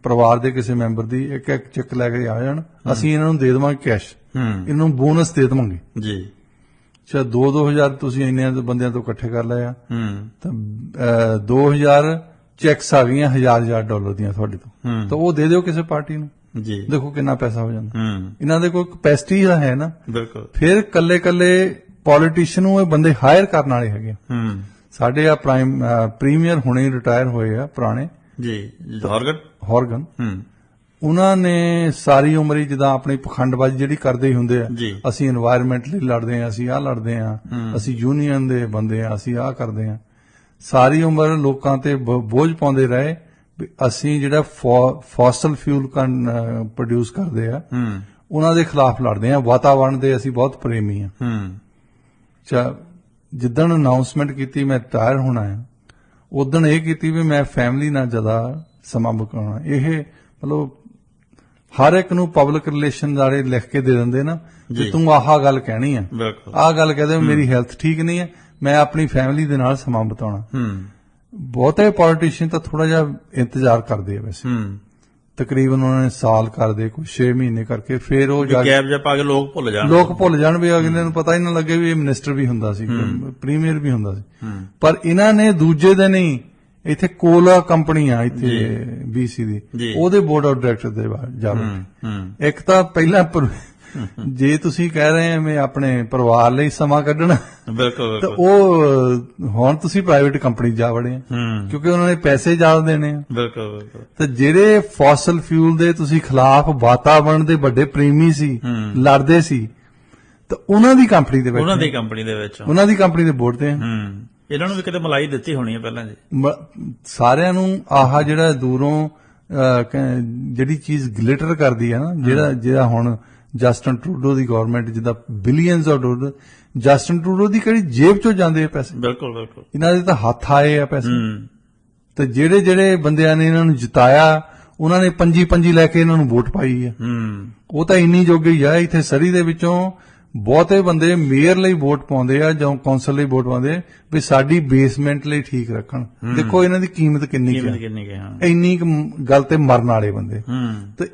ਪਰਿਵਾਰ ਦੇ ਕਿਸੇ ਮੈਂਬਰ ਦੀ ਇੱਕ ਚੈੱਕ ਲੈ ਕੇ ਆ ਜਾਣ, ਅਸੀਂ ਇਹਨਾਂ ਨੂੰ ਦੇ ਦੇਵਾਂਗੇ ਕੈਸ਼, ਇਹਨਾਂ ਨੂੰ ਬੋਨਸ ਦੇ ਦੇਵਾਂਗੇ ਜੀ। ਅੱਛਾ, 2-2000 ਤੁਸੀਂ ਇੰਨੇ ਬੰਦਿਆਂ ਤੋਂ ਇਕੱਠੇ ਕਰ ਲਏ ਆ, ਤਾਂ 2000 ਚੈਕਸ ਆ ਗਈਆਂ $1000 ਦੀਆਂ ਤੁਹਾਡੇ ਤੋਂ, ਤਾਂ ਉਹ ਦੇ ਦਿਓ ਕਿਸੇ ਪਾਰਟੀ ਨੂੰ ਜੀ। ਦੇਖੋ ਕਿੰਨਾ ਪੈਸਾ ਹੋ ਜਾਂਦਾ। ਇਹਨਾਂ ਦੇ ਕੋਲ ਕਪੈਸਿਟੀ ਹੈ ਨਾ। ਬਿਲਕੁਲ। ਫਿਰ ਕੱਲੇ ਪੋਲੀਟੀਸ਼ੀਅਨ ਨੂੰ ਇਹ ਬੰਦੇ ਹਾਇਰ ਕਰਨ ਵਾਲੇ ਹੈਗੇ। ਸਾਡੇ ਆ ਪ੍ਰੀਮੀਅਰ ਹੁਣੇ ਰਿਟਾਇਰ ਹੋਏ ਆ ਪੁਰਾਣੇ ਜੀ, ਹੌਰਗਨ। ਉਹਨਾਂ ਨੇ ਸਾਰੀ ਉਮਰ ਹੀ ਜਿੱਦਾਂ ਆਪਣੀ ਪਖੰਡਬਾਜ਼ੀ ਜਿਹੜੀ ਕਰਦੇ ਹੀ ਹੁੰਦੇ ਆ, ਅਸੀਂ এনवायरमेंट ਲਈ ਲੜਦੇ ਆ, ਅਸੀਂ ਆਹ ਲੜਦੇ ਆ, ਅਸੀਂ ਯੂਨੀਅਨ ਦੇ ਬੰਦੇ ਆ, ਅਸੀਂ ਆਹ ਕਰਦੇ ਆ, ਸਾਰੀ ਉਮਰ ਲੋਕਾਂ ਤੇ ਬੋਝ ਪਾਉਂਦੇ ਰਹੇ ਵੀ ਅਸੀਂ ਜਿਹੜਾ ਫੋਸਲ ਫਿਊਲ ਪ੍ਰੋਡਿਊਸ ਕਰਦੇ ਆ ਉਹਨਾਂ ਦੇ ਖਿਲਾਫ ਲੜਦੇ ਆ, ਵਾਤਾਵਰਣ ਦੇ ਅਸੀਂ ਬਹੁਤ ਪ੍ਰੇਮੀ ਆ। ਜਿੱਦਣ ਅਨਾਉਂਸਮੈਂਟ ਕੀਤੀ ਮੈਂ ਰਿਟਾਇਰ ਹੋਣਾ ਆ, ਉਦਣ ਇਹ ਕੀਤੀ ਵੀ ਮੈਂ ਫੈਮਿਲੀ ਨਾਲ ਜ਼ਿਆਦਾ ਸਮਾਂ ਬਿਤਾਉਣਾ। ਇਹ ਮਤਲਬ ਹਰ ਇੱਕ ਨੂੰ ਪਬਲਿਕ ਰਿਲੇਸ਼ਨ ਵਾਲੇ ਲਿਖ ਕੇ ਦੇ ਦਿੰਦੇ ਨਾ ਕਿ ਤੂੰ ਆਹ ਗੱਲ ਕਹਿਣੀ ਆ, ਆਹ ਗੱਲ ਕਹਦੇ ਮੇਰੀ ਹੈਲਥ ਠੀਕ ਨਹੀਂ ਹੈ, ਮੈਂ ਆਪਣੀ ਫੈਮਿਲੀ ਦੇ ਨਾਲ ਸਮਾਂ ਬਿਤਾਉਣਾ। ਬਹੁਤੇ ਪੋਲੀਟੀਸ਼ੀਅਨ ਤਾਂ ਥੋੜਾ ਜਿਹਾ ਇੰਤਜ਼ਾਰ ਕਰਦੇ ਆ ਵੈਸੇ, ਤਕਰੀਬਨ ਉਹਨਾਂ ਨੇ ਸਾਲ ਕਰਦੇ, ਕੋਈ 6 ਮਹੀਨੇ ਕਰਕੇ ਫਿਰ ਉਹ ਗੈਪ ਜਿਹਾ ਪਾ ਕੇ ਲੋਕ ਭੁੱਲ ਜਾਣ ਵੀ ਅਗਲੇ ਨੂੰ ਪਤਾ ਹੀ ਨਾ ਲੱਗੇ ਵੀ ਇਹ ਮਿਨਿਸਟਰ ਵੀ ਹੁੰਦਾ ਸੀ, ਪ੍ਰੀਮੀਅਰ ਵੀ ਹੁੰਦਾ ਸੀ। ਪਰ ਇਹਨਾਂ ਨੇ ਦੂਜੇ ਦਿਨ ਹੀ ਇੱਥੇ ਕੋਲਾ ਕੰਪਨੀ ਆ ਇੱਥੇ BC ਦੀ, ਉਹਦੇ ਬੋਰਡ ਆਫ ਡਾਇਰੈਕਟਰ ਦੇ ਜਾ ਬੈਠੇ। ਇੱਕ ਤਾਂ ਪਹਿਲਾਂ ਜੇ ਤੁਸੀਂ ਕਹਿ ਰਹੇ ਆ ਮੈਂ ਆਪਣੇ ਪਰਿਵਾਰ ਲਈ ਸਮਾਂ ਕੱਢਣਾ, ਬਿਲਕੁਲ, ਤਾਂ ਉਹ ਹੁਣ ਤੁਸੀਂ ਪ੍ਰਾਈਵੇਟ ਕੰਪਨੀ ਜਾ ਵੜੇ ਆ ਕਿਉਂਕਿ ਉਹਨਾਂ ਨੇ ਪੈਸੇ ਜ਼ਿਆਦਾ ਦੇਣੇ ਆ। ਬਿਲਕੁਲ। ਤੇ ਜਿਹੜੇ ਫੋਸਲ ਫਿਊਲ ਦੇ ਤੁਸੀਂ ਖਿਲਾਫ ਵਾਤਾਵਰਣ ਦੇ ਵੱਡੇ ਪ੍ਰੇਮੀ ਸੀ, ਲੜਦੇ ਸੀ, ਤਾਂ ਉਹਨਾਂ ਦੀ ਕੰਪਨੀ ਦੇ ਵਿੱਚ ਉਹਨਾਂ ਦੀ ਕੰਪਨੀ ਦੇ ਬੋਰਡ ਤੇ ਇਹਨਾਂ ਨੂੰ ਵੀ ਕਿਤੇ ਮਲਾਈ ਦਿੱਤੀ ਹੋਣੀ ਹੈ ਪਹਿਲਾਂ ਜੀ ਸਾਰਿਆਂ ਨੂੰ। ਆਹ ਜਿਹੜਾ ਦੂਰੋਂ ਜਿਹੜੀ ਚੀਜ਼ ਗਲਿਟਰ ਕਰਦੀ ਹੈ ਨਾ, ਜਿਹੜਾ ਹੁਣ ਜਸਟਨ ਟਰੂਡੋ ਦੀ ਗਵਰਨਮੈਂਟ ਜਿੱਦਾਂ billions of dollar, Justin Trudeau ਦੀ ਕਿਹੜੀ ਜੇਬ ਚੋਂ ਜਾਂਦੇ ਆ ਪੈਸੇ। ਬਿਲਕੁਲ। ਇਹਨਾਂ ਦੇ ਤਾਂ ਹੱਥ ਆਏ ਆ ਪੈਸੇ। ਤੇ ਜਿਹੜੇ ਬੰਦਿਆਂ ਨੇ ਇਹਨਾਂ ਨੂੰ ਜਿਤਾਇਆ ਉਹਨਾਂ ਨੇ ਪੰਜੀ ਲੈ ਕੇ ਇਹਨਾਂ ਨੂੰ ਵੋਟ ਪਾਈ ਆ। ਉਹ ਤਾਂ ਇੰਨੀ ਜੋਗੇ ਹੀ ਆ। ਇੱਥੇ ਸਰੀ ਦੇ ਵਿੱਚੋਂ ਬਹੁਤੇ ਬੰਦੇ ਮੇਅਰ ਲਈ ਵੋਟ ਪਾਉਂਦੇ ਆ ਜਾਂ ਕੌਂਸਲ ਲਈ ਵੋਟ ਪਾਉਂਦੇ ਆ ਵੀ ਸਾਡੀ ਬੇਸਮੈਂਟ ਲਈ ਠੀਕ ਰੱਖਣ। ਦੇਖੋ ਇਹਨਾਂ ਦੀ ਕੀਮਤ ਕਿੰਨੀ ਹੈ। ਇੰਨੀ ਗੱਲ ਤੇ ਮਰਨ ਵਾਲੇ ਬੰਦੇ। ਤੇ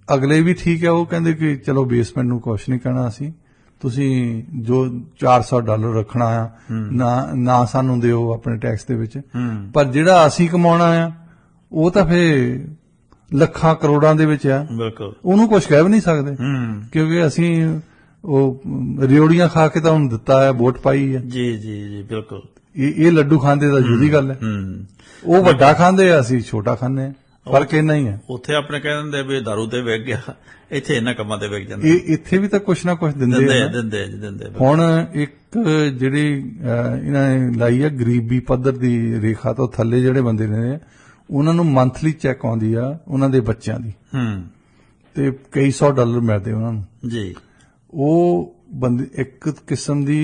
ਅਗਲੇ ਵੀ ਠੀਕ ਹੈ, ਉਹ ਕਹਿੰਦੇ ਕਿ ਚਲੋ ਬੇਸਮੈਂਟ ਨੂੰ ਕੁਛ ਨਹੀਂ ਕਹਿਣਾ ਅਸੀਂ, ਤੁਸੀਂ ਜੋ $400 ਰੱਖਣਾ ਆ ਨਾ ਸਾਨੂੰ ਦਿਓ ਆਪਣੇ ਟੈਕਸ ਦੇ ਵਿੱਚ, ਪਰ ਜਿਹੜਾ ਅਸੀਂ ਕਮਾਉਣਾ ਆ ਉਹ ਤਾਂ ਫੇ ਲੱਖਾਂ ਕਰੋੜਾਂ ਦੇ ਵਿੱਚ ਆ। ਬਿਲਕੁਲ, ਉਹਨੂੰ ਕੁਛ ਕਹਿ ਵੀ ਨਹੀਂ ਸਕਦੇ ਕਿਉਂਕਿ ਅਸੀਂ ਉਹ ਰਿਓੜੀਆਂ ਖਾ ਕੇ ਤਾਂ ਉਹਨੂੰ ਦਿੱਤਾ ਹੈ, ਵੋਟ ਪਾਈ ਹੈ। ਜੀ ਬਿਲਕੁਲ। ਇਹ ਲੱਡੂ ਖਾਂਦੇ ਤਾਂ ਜੁਦੀ ਗੱਲ ਹੈ। ਉਹ ਵੱਡਾ ਖਾਂਦੇ ਆ, ਅਸੀਂ ਛੋਟਾ ਖਾਂਦੇ ਆ, ਫਰਕ ਇੰਨਾ ਹੀ ਹੈ। ਉੱਥੇ ਆਪਣੇ ਕਹਿ ਦਿੰਦੇ ਵੀ ਦਾਰੂ ਤੇ ਵਿਕ ਗਿਆ, ਇੱਥੇ ਇਹਨਾਂ ਕੰਮਾਂ ਤੇ ਵਿਕ ਜਾਂਦਾ। ਇੱਥੇ ਵੀ ਤਾਂ ਕੁਛ ਨਾ ਕੁਛ ਦਿੰਦੇ। ਹੁਣ ਇੱਕ ਜਿਹੜੀ ਇਹਨਾਂ ਨੇ ਲਾਈ ਆ ਗਰੀਬੀ ਪੱਧਰ ਦੀ ਰੇਖਾ ਤੋਂ ਥੱਲੇ ਜਿਹੜੇ ਬੰਦੇ ਨੇ ਉਹਨਾਂ ਨੂੰ ਮੰਥਲੀ ਚੈੱਕ ਆਉਂਦੀ ਆ ਉਹਨਾਂ ਦੇ ਬੱਚਿਆਂ ਦੀ, ਤੇ ਕਈ $100 ਮਿਲਦੇ ਉਹਨਾਂ ਨੂੰ ਜੀ। ਉਹ ਬੰਦੇ ਇੱਕ ਕਿਸਮ ਦੀ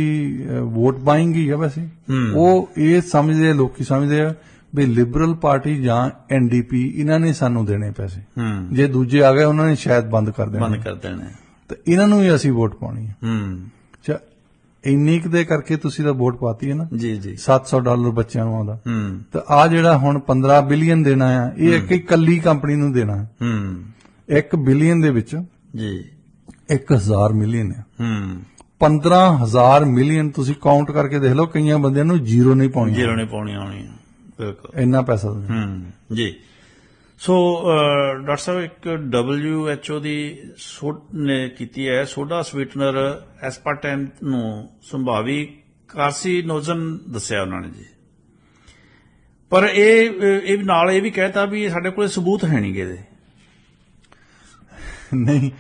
ਵੋਟ ਬਾਇੰਗ ਹੀ ਆ ਵੈਸੇ। ਉਹ ਇਹ ਸਮਝਦੇ, ਲੋਕੀ ਸਮਝਦੇ ਆ ਵੀ ਲਿਬਰਲ ਪਾਰਟੀ ਜਾਂ NDP ਇਹਨਾਂ ਨੇ ਸਾਨੂੰ ਦੇਣੇ ਪੈਸੇ, ਜੇ ਦੂਜੇ ਆ ਗਏ ਉਹਨਾਂ ਨੇ ਸ਼ਾਇਦ ਬੰਦ ਕਰ ਦੇਣੇ। ਤੇ ਇਹਨਾਂ ਨੂੰ ਹੀ ਅਸੀਂ ਵੋਟ ਪਾਉਣੀ ਹੈ। ਇੰਨੀ ਕੁ ਦੇ ਕਰਕੇ ਤੁਸੀਂ ਤਾਂ ਵੋਟ ਪਾਤੀ ਹੈ ਨਾ ਜੀ। $700 ਬੱਚਿਆਂ ਨੂੰ ਆਉਂਦਾ, ਤੇ ਆ ਜਿਹੜਾ ਹੁਣ 15 ਬਿਲੀਅਨ ਦੇਣਾ ਆ, ਇਹ ਇੱਕ ਇਕੱਲੀ ਕੰਪਨੀ ਨੂੰ ਦੇਣਾ। 1 ਬਿਲੀਅਨ ਦੇ ਵਿੱਚ ਜੀ 1000 ਮਿਲੀਅਨ ਹੈ। 15,000 ਮਿਲੀਅਨ ਤੁਸੀਂ ਕਾਊਂਟ ਕਰਕੇ ਦੇਖ ਲਓ, ਕਈਆਂ ਬੰਦਿਆਂ ਨੂੰ ਜ਼ੀਰੋ ਨਹੀਂ ਪਾਉਣੀ ਆਉਣੀ। ਬਿਲਕੁਲ, ਇੰਨਾ ਪੈਸਾ ਜੀ। ਸੋ ਡਾਕਟਰ ਸਾਹਿਬ, ਇੱਕ WHO ਦੀ ਨੇ ਕੀਤੀ ਹੈ ਸੋਡਾ ਸਵੀਟਨਰ ਐਸਪਾਰਟੇਮ ਨੂੰ ਸੰਭਾਵੀ ਕਾਰਸੀਨੋਜਨ ਦੱਸਿਆ ਉਹਨਾਂ ਨੇ ਜੀ, ਪਰ ਇਹ ਨਾਲ ਇਹ ਵੀ ਕਹਿਤਾ ਵੀ ਸਾਡੇ ਕੋਲ ਸਬੂਤ ਹੈ ਨਹੀਂ ਗੇ। ਨਹੀਂ,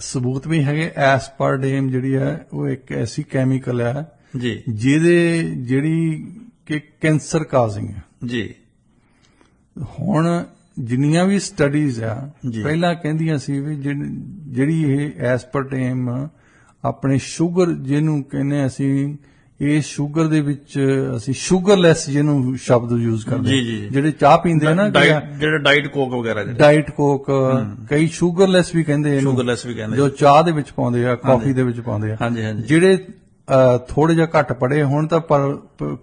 ਸਬੂਤ ਵੀ ਹੈਗੇ। ਐਸਪਾਰਟੇਮ ਜਿਹੜੀ ਹੈ ਉਹ ਇੱਕ ਐਸੀ ਕੈਮੀਕਲ ਹੈ ਜੀ ਜਿਹੜੀ ਕਿ ਕੈਂਸਰ ਕਾਜ਼ਿੰਗ ਹੈ ਜੀ। ਹੁਣ ਜਿੰਨੀਆਂ ਵੀ ਸਟੱਡੀਜ਼ ਆ ਪਹਿਲਾਂ ਕਹਿੰਦੀਆਂ ਸੀ ਵੀ ਜਿਹੜੀ ਇਹ ਐਸਪਾਰਟੇਮ ਆਪਣੇ ਸ਼ੂਗਰ ਜਿਹਨੂੰ ਕਹਿੰਦੇ ਅਸੀਂ, ਇਹ ਸ਼ੂਗਰ ਦੇ ਵਿੱਚ ਅਸੀਂ ਸ਼ੂਗਰਲੈਸ ਜਿਹਨੂੰ ਸ਼ਬਦ ਯੂਜ਼ ਕਰਦੇ, ਜਿਹੜੇ ਚਾਹ ਪੀਂਦੇ ਆ ਨਾ, ਜਿਹੜਾ ਡਾਈਟ ਕੋਕ ਵਗੈਰਾ, ਡਾਈਟ ਕੋਕ, ਕਈ ਸ਼ੂਗਰਲੈਸ ਵੀ ਕਹਿੰਦੇ, ਜੋ ਚਾਹ ਦੇ ਵਿੱਚ ਪਾਉਂਦੇ ਆ, ਕਾਫੀ ਦੇ ਵਿੱਚ ਪਾਉਂਦੇ ਆ। ਜਿਹੜੇ ਥੋੜੇ ਜਿਹਾ ਘੱਟ ਪੜ੍ਹੇ ਹੁਣ ਤਾਂ ਪਰ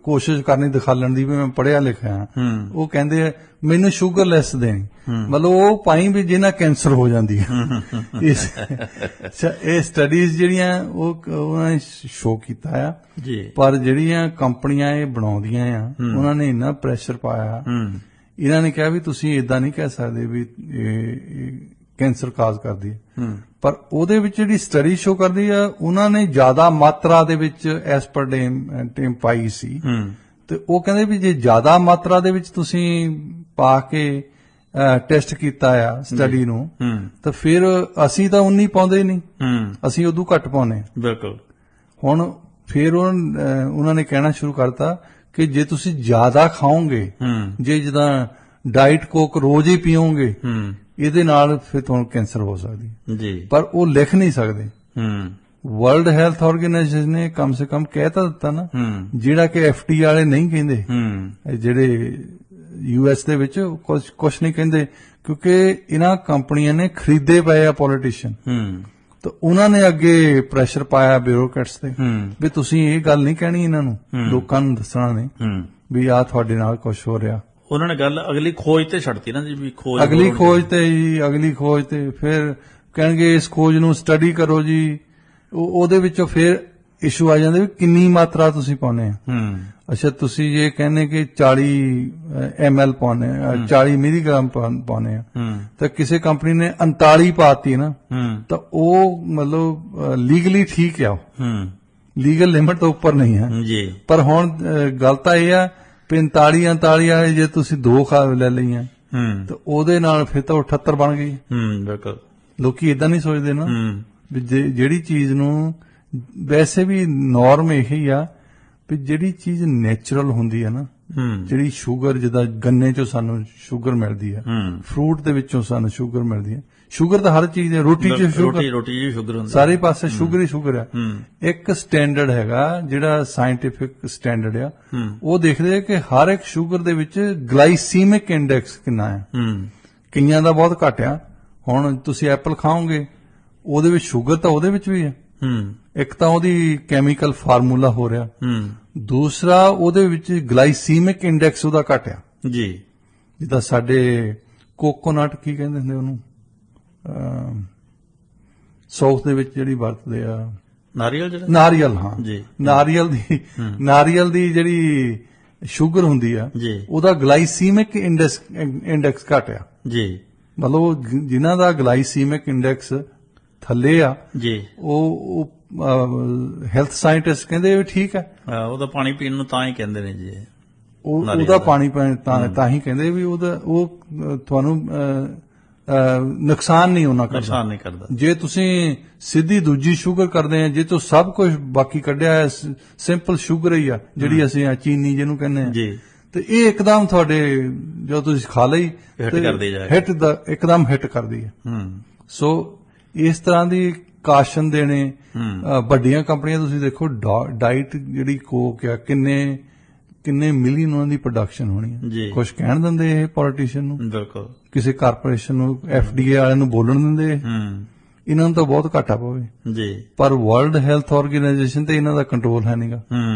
ਕੋਸ਼ਿਸ਼ ਕਰਨੀ ਦਿਖਾਲਣ ਦੀ ਵੀ ਮੈਂ ਪੜ੍ਹਿਆ ਲਿਖਿਆ, ਉਹ ਕਹਿੰਦੇ ਮੈਨੂੰ ਸ਼ੂਗਰਲੈਸ ਦੇਣੀ, ਮਤਲਬ ਉਹ ਪਾਈ ਵੀ ਜਿਹਨਾਂ ਕੈਂਸਰ ਹੋ ਜਾਂਦੀ ਹੈ। ਇਹ ਸਟੱਡੀਜ਼ ਜਿਹੜੀਆਂ ਉਹਨਾਂ ਨੇ ਸ਼ੋ ਕੀਤਾ ਆ, ਪਰ ਜਿਹੜੀਆਂ ਕੰਪਨੀਆਂ ਇਹ ਬਣਾਉਂਦੀਆਂ ਆ ਉਹਨਾਂ ਨੇ ਇੰਨਾ ਪ੍ਰੈਸ਼ਰ ਪਾਇਆ, ਇਹਨਾਂ ਨੇ ਕਿਹਾ ਵੀ ਤੁਸੀਂ ਏਦਾਂ ਨਹੀਂ ਕਹਿ ਸਕਦੇ ਵੀ ਕੈਂਸਰ ਕਾਜ਼ ਕਰਦੀ ਹੈ, ਪਰ ਉਹਦੇ ਵਿੱਚ ਜਿਹੜੀ ਸਟੱਡੀ ਸ਼ੋ ਕਰਦੀ ਆ ਉਹਨਾਂ ਨੇ ਜ਼ਿਆਦਾ ਮਾਤਰਾ ਦੇ ਵਿੱਚ ਐਸਪਾਰਟੇਮ ਪਾਈ ਸੀ, ਤੇ ਉਹ ਕਹਿੰਦੇ ਵੀ ਜੇ ਜ਼ਿਆਦਾ ਮਾਤਰਾ ਦੇ ਵਿੱਚ ਤੁਸੀਂ ਪਾ ਕੇ ਟੈਸਟ ਕੀਤਾ ਆ ਸਟੱਡੀ ਨੂੰ, ਤਾਂ ਫਿਰ ਅਸੀਂ ਤਾਂ ਉਨੀ ਪਾਉਂਦੇ ਨਹੀਂ, ਅਸੀਂ ਉਦੋਂ ਘੱਟ ਪਾਉਨੇ। ਬਿਲਕੁਲ। ਹੁਣ ਫਿਰ ਉਹਨਾਂ ਨੇ ਕਹਿਣਾ ਸ਼ੁਰੂ ਕਰਤਾ ਕਿ ਜੇ ਤੁਸੀਂ ਜ਼ਿਆਦਾ ਖਾਓਗੇ, ਜੇ ਜਿੱਦਾਂ ਡਾਈਟ ਕੋਕ ਰੋਜ਼ ਹੀ ਪੀਓਗੇ, ਇਹਦੇ ਨਾਲ ਫਿਰ ਤੁਹਾਨੂੰ ਕੈਂਸਰ ਹੋ ਸਕਦੀ ਹੈ। ਜੀ। ਪਰ ਉਹ ਲਿਖ ਨਹੀਂ ਸਕਦੇ। ਵਰਲਡ ਹੈਲਥ ਆਰਗੇਨਾਈਜੇਸ਼ਨ ਨੇ ਕਮ ਸੇ ਕਮ ਕਹਿ ਤਾਂ ਦਿੱਤਾ ਨਾ, ਜਿਹੜਾ ਕਿ FD ਵਾਲੇ ਨਹੀਂ ਕਹਿੰਦੇ, ਜਿਹੜੇ US ਦੇ ਵਿੱਚ ਕੁਝ ਨਹੀਂ ਕਹਿੰਦੇ, ਕਿਉਂਕਿ ਇਹਨਾਂ ਕੰਪਨੀਆਂ ਨੇ ਖਰੀਦੇ ਪਏ ਆ ਪੋਲੀਟੀਸ਼ੀਅਨ। ਤਾਂ ਉਹਨਾਂ ਨੇ ਅੱਗੇ ਪ੍ਰੈਸ਼ਰ ਪਾਇਆ ਬਿਊਰੋਕਰੇਟਸ ਤੇ ਵੀ ਤੁਸੀਂ ਇਹ ਗੱਲ ਨਹੀਂ ਕਹਿਣੀ ਇਹਨਾਂ ਨੂੰ, ਲੋਕਾਂ ਨੂੰ ਦੱਸਣਾ ਨਹੀਂ ਵੀ ਆਹ ਤੁਹਾਡੇ ਨਾਲ ਕੁਝ ਹੋ ਰਿਹਾ। ਉਹਨਾਂ ਨੇ ਗੱਲ ਅਗਲੀ ਖੋਜ ਤੇ ਛੱਡਤੀ ਨਾ ਜੀ, ਵੀ ਖੋਜ ਅਗਲੀ ਖੋਜ ਤੇ ਫਿਰ ਕਹਿਣਗੇ ਇਸ ਖੋਜ ਨੂੰ ਸਟੱਡੀ ਕਰੋ ਜੀ। ਉਹਦੇ ਵਿੱਚੋਂ ਫਿਰ ਇਸ਼ੂ ਆ ਜਾਂਦੇ ਵੀ ਕਿੰਨੀ ਮਾਤਰਾ ਤੁਸੀਂ ਪਾਉਨੇ ਆ। ਅੱਛਾ, ਤੁਸੀਂ ਜੇ ਕਹਿੰਦੇ ਕਿ 40 ml ਪਾਉਨੇ ਆ, 40 ਮਿਲੀਗ੍ਰਾਮ ਪਾਉਨੇ ਆ, ਤਾਂ ਕਿਸੇ ਕੰਪਨੀ ਨੇ 39 ਪਾਤੀ ਨਾ, ਤਾਂ ਉਹ ਮਤਲਬ ਲੀਗਲੀ ਠੀਕ ਆ, ਲੀਗਲ ਲਿਮਟ ਤੋਂ ਉੱਪਰ ਨਹੀਂ ਹੈ ਜੀ। ਪਰ ਹੁਣ ਗੱਲ ਤਾਂ ਇਹ ਆ 45 ਆ, ਜੇ ਤੁਸੀਂ 2 ਖਾ ਲੈ ਲਈਆਂ ਤਾਂ ਉਹਦੇ ਨਾਲ ਫਿਰ ਤਾਂ 78 ਬਣ ਗਈ। ਬਿਲਕੁਲ। ਲੋਕੀ ਇਦਾਂ ਨਹੀਂ ਸੋਚਦੇ ਨਾ ਵੀ ਜਿਹੜੀ ਚੀਜ਼ ਨੂੰ, ਵੈਸੇ ਵੀ ਨਾਰਮ ਇਹੀ ਆ ਵੀ ਜਿਹੜੀ ਚੀਜ਼ ਨੇਚਰਲ ਹੁੰਦੀ ਹੈ ਨਾ, ਜਿਹੜੀ ਸ਼ੂਗਰ, ਜਿੱਦਾਂ ਗੰਨੇ ਚੋਂ ਸਾਨੂੰ ਸ਼ੂਗਰ ਮਿਲਦੀ ਹੈ, ਫਰੂਟ ਦੇ ਵਿੱਚੋਂ ਸਾਨੂੰ ਸ਼ੂਗਰ ਮਿਲਦੀ ਹੈ। ਸ਼ੂਗਰ ਤਾਂ ਹਰ ਚੀਜ਼ ਹੈ, ਰੋਟੀ 'ਚ ਸ਼ੂਗਰ, ਰੋਟੀ 'ਚ ਸ਼ੂਗਰ ਹੁੰਦਾ, ਸਾਰੇ ਪਾਸੇ ਸ਼ੂਗਰ ਹੀ ਸ਼ੂਗਰ ਆ। ਇੱਕ ਸਟੈਂਡਰਡ ਹੈਗਾ ਜਿਹੜਾ ਸਾਇੰਟੀਫਿਕ ਸਟੈਂਡਰਡ ਆ, ਉਹ ਦੇਖਦੇ ਆ ਕਿ ਹਰ ਇੱਕ ਸ਼ੂਗਰ ਦੇ ਵਿੱਚ ਗਲਾਈਸੀਮਿਕ ਇੰਡੈਕਸ ਕਿੰਨਾ ਹੈ। ਕਈਆਂ ਦਾ ਬਹੁਤ ਘੱਟ ਆ। ਹੁਣ ਤੁਸੀਂ ਐਪਲ ਖਾਓਗੇ, ਉਹਦੇ ਵਿੱਚ ਸ਼ੂਗਰ ਤਾਂ ਉਹਦੇ ਵਿੱਚ ਵੀ ਹੈ। ਇੱਕ ਤਾਂ ਉਹਦੀ ਕੈਮੀਕਲ ਫਾਰਮੂਲਾ ਹੋ ਰਿਹਾ, ਦੂਸਰਾ ਉਹਦੇ ਵਿੱਚ ਗਲਾਈਸੀਮਿਕ ਇੰਡੈਕਸ ਉਹਦਾ ਘੱਟ ਆ ਜੀ। ਜਿੱਦਾਂ ਸਾਡੇ ਕੋਕੋਨਟ ਕੀ ਕਹਿੰਦੇ ਹੁੰਦੇ ਉਹਨੂੰ, ਸਾਊਥ ਦੇ ਵਿੱਚ ਜਿਹੜੀ ਵਰਤਦੇ ਆ, ਨਾਰੀਅਲ। ਹਾਂ ਜੀ। ਨਾਰੀਅਲ ਦੀ ਜਿਹੜੀ ਸ਼ੂਗਰ ਹੁੰਦੀ ਆ, ਉਹਦਾ ਗਲਾਈਸੀਮਿਕ ਇੰਡੈਕਸ ਘੱਟ ਆ ਜੀ। ਮਤਲਬ ਜਿਨ੍ਹਾਂ ਦਾ ਗਲਾਈਸੀਮਿਕ ਇੰਡੈਕਸ ਥੱਲੇ ਆ ਜੀ, ਉਹ ਹੈਲਥ ਸਾਇੰਟਿਸਟ ਕਹਿੰਦੇ ਵੀ ਠੀਕ ਹੈ, ਉਹਦਾ ਪਾਣੀ ਪੀਣ ਨੂੰ ਤਾਂ ਹੀ ਕਹਿੰਦੇ ਨੇ ਜੀ। ਉਹਦਾ ਪਾਣੀ ਪੀਣ ਤਾਂ ਹੀ ਕਹਿੰਦੇ ਵੀ ਉਹ ਤੁਹਾਨੂੰ ਨੁਕਸਾਨ ਨਹੀਂ ਕਰਦਾ। ਜੇ ਤੁਸੀਂ ਸਿੱਧੀ ਦੂਜੀ ਸ਼ੂਗਰ ਕਰਦੇ ਆ, ਜੇ ਤੋਂ ਸਭ ਕੁਝ ਬਾਕੀ ਕੱਢਿਆ, ਸਿੰਪਲ ਸ਼ੂਗਰ ਹੀ ਆ ਜਿਹੜੀ ਅਸੀਂ ਚੀਨੀ ਜਿਹਨੂੰ ਕਹਿੰਦੇ ਆ ਜੀ, ਤੇ ਇਹ ਇੱਕਦਮ ਤੁਹਾਡੇ ਜਦੋਂ ਤੁਸੀਂ ਖਾ ਲਈ ਇੱਕਦਮ ਹਿੱਟ ਕਰਦੀ ਹੈ। ਸੋ ਇਸ ਤਰ੍ਹਾਂ ਦੀ ਕਾਸ਼ਨ ਦੇਣੇ, ਵੱਡੀਆਂ ਕੰਪਨੀਆਂ ਤੁਸੀਂ ਦੇਖੋ, ਡਾਈਟ ਜਿਹੜੀ ਕੋਕ ਆ, ਕਿੰਨੇ ਮਿਲੀਅਨ ਉਹਨਾਂ ਦੀ ਪ੍ਰੋਡਕਸ਼ਨ ਹੋਣੀ ਹੈ। ਕੁਝ ਕਹਿਣ ਦਿੰਦੇ ਇਹ ਪੋਲੀਟੀਸ਼ੀਅਨ ਨੂੰ, ਬਿਲਕੁਲ ਕਿਸੇ ਕਾਰਪੋਰੇਸ਼ਨ ਨੂੰ, FDA ਵਾਲਿਆਂ ਨੂੰ ਬੋਲਣ ਦਿੰਦੇ, ਇਹਨਾਂ ਨੂੰ ਤਾਂ ਬਹੁਤ ਘਾਟਾ ਪਵੇ ਜੀ। ਪਰ ਵਰਲਡ ਹੈਲਥ ਆਰਗੇਨਾਈਜੇਸ਼ਨ ਤੇ ਇਹਨਾਂ ਦਾ ਕੰਟਰੋਲ ਹੈ ਨਹੀਂਗਾ।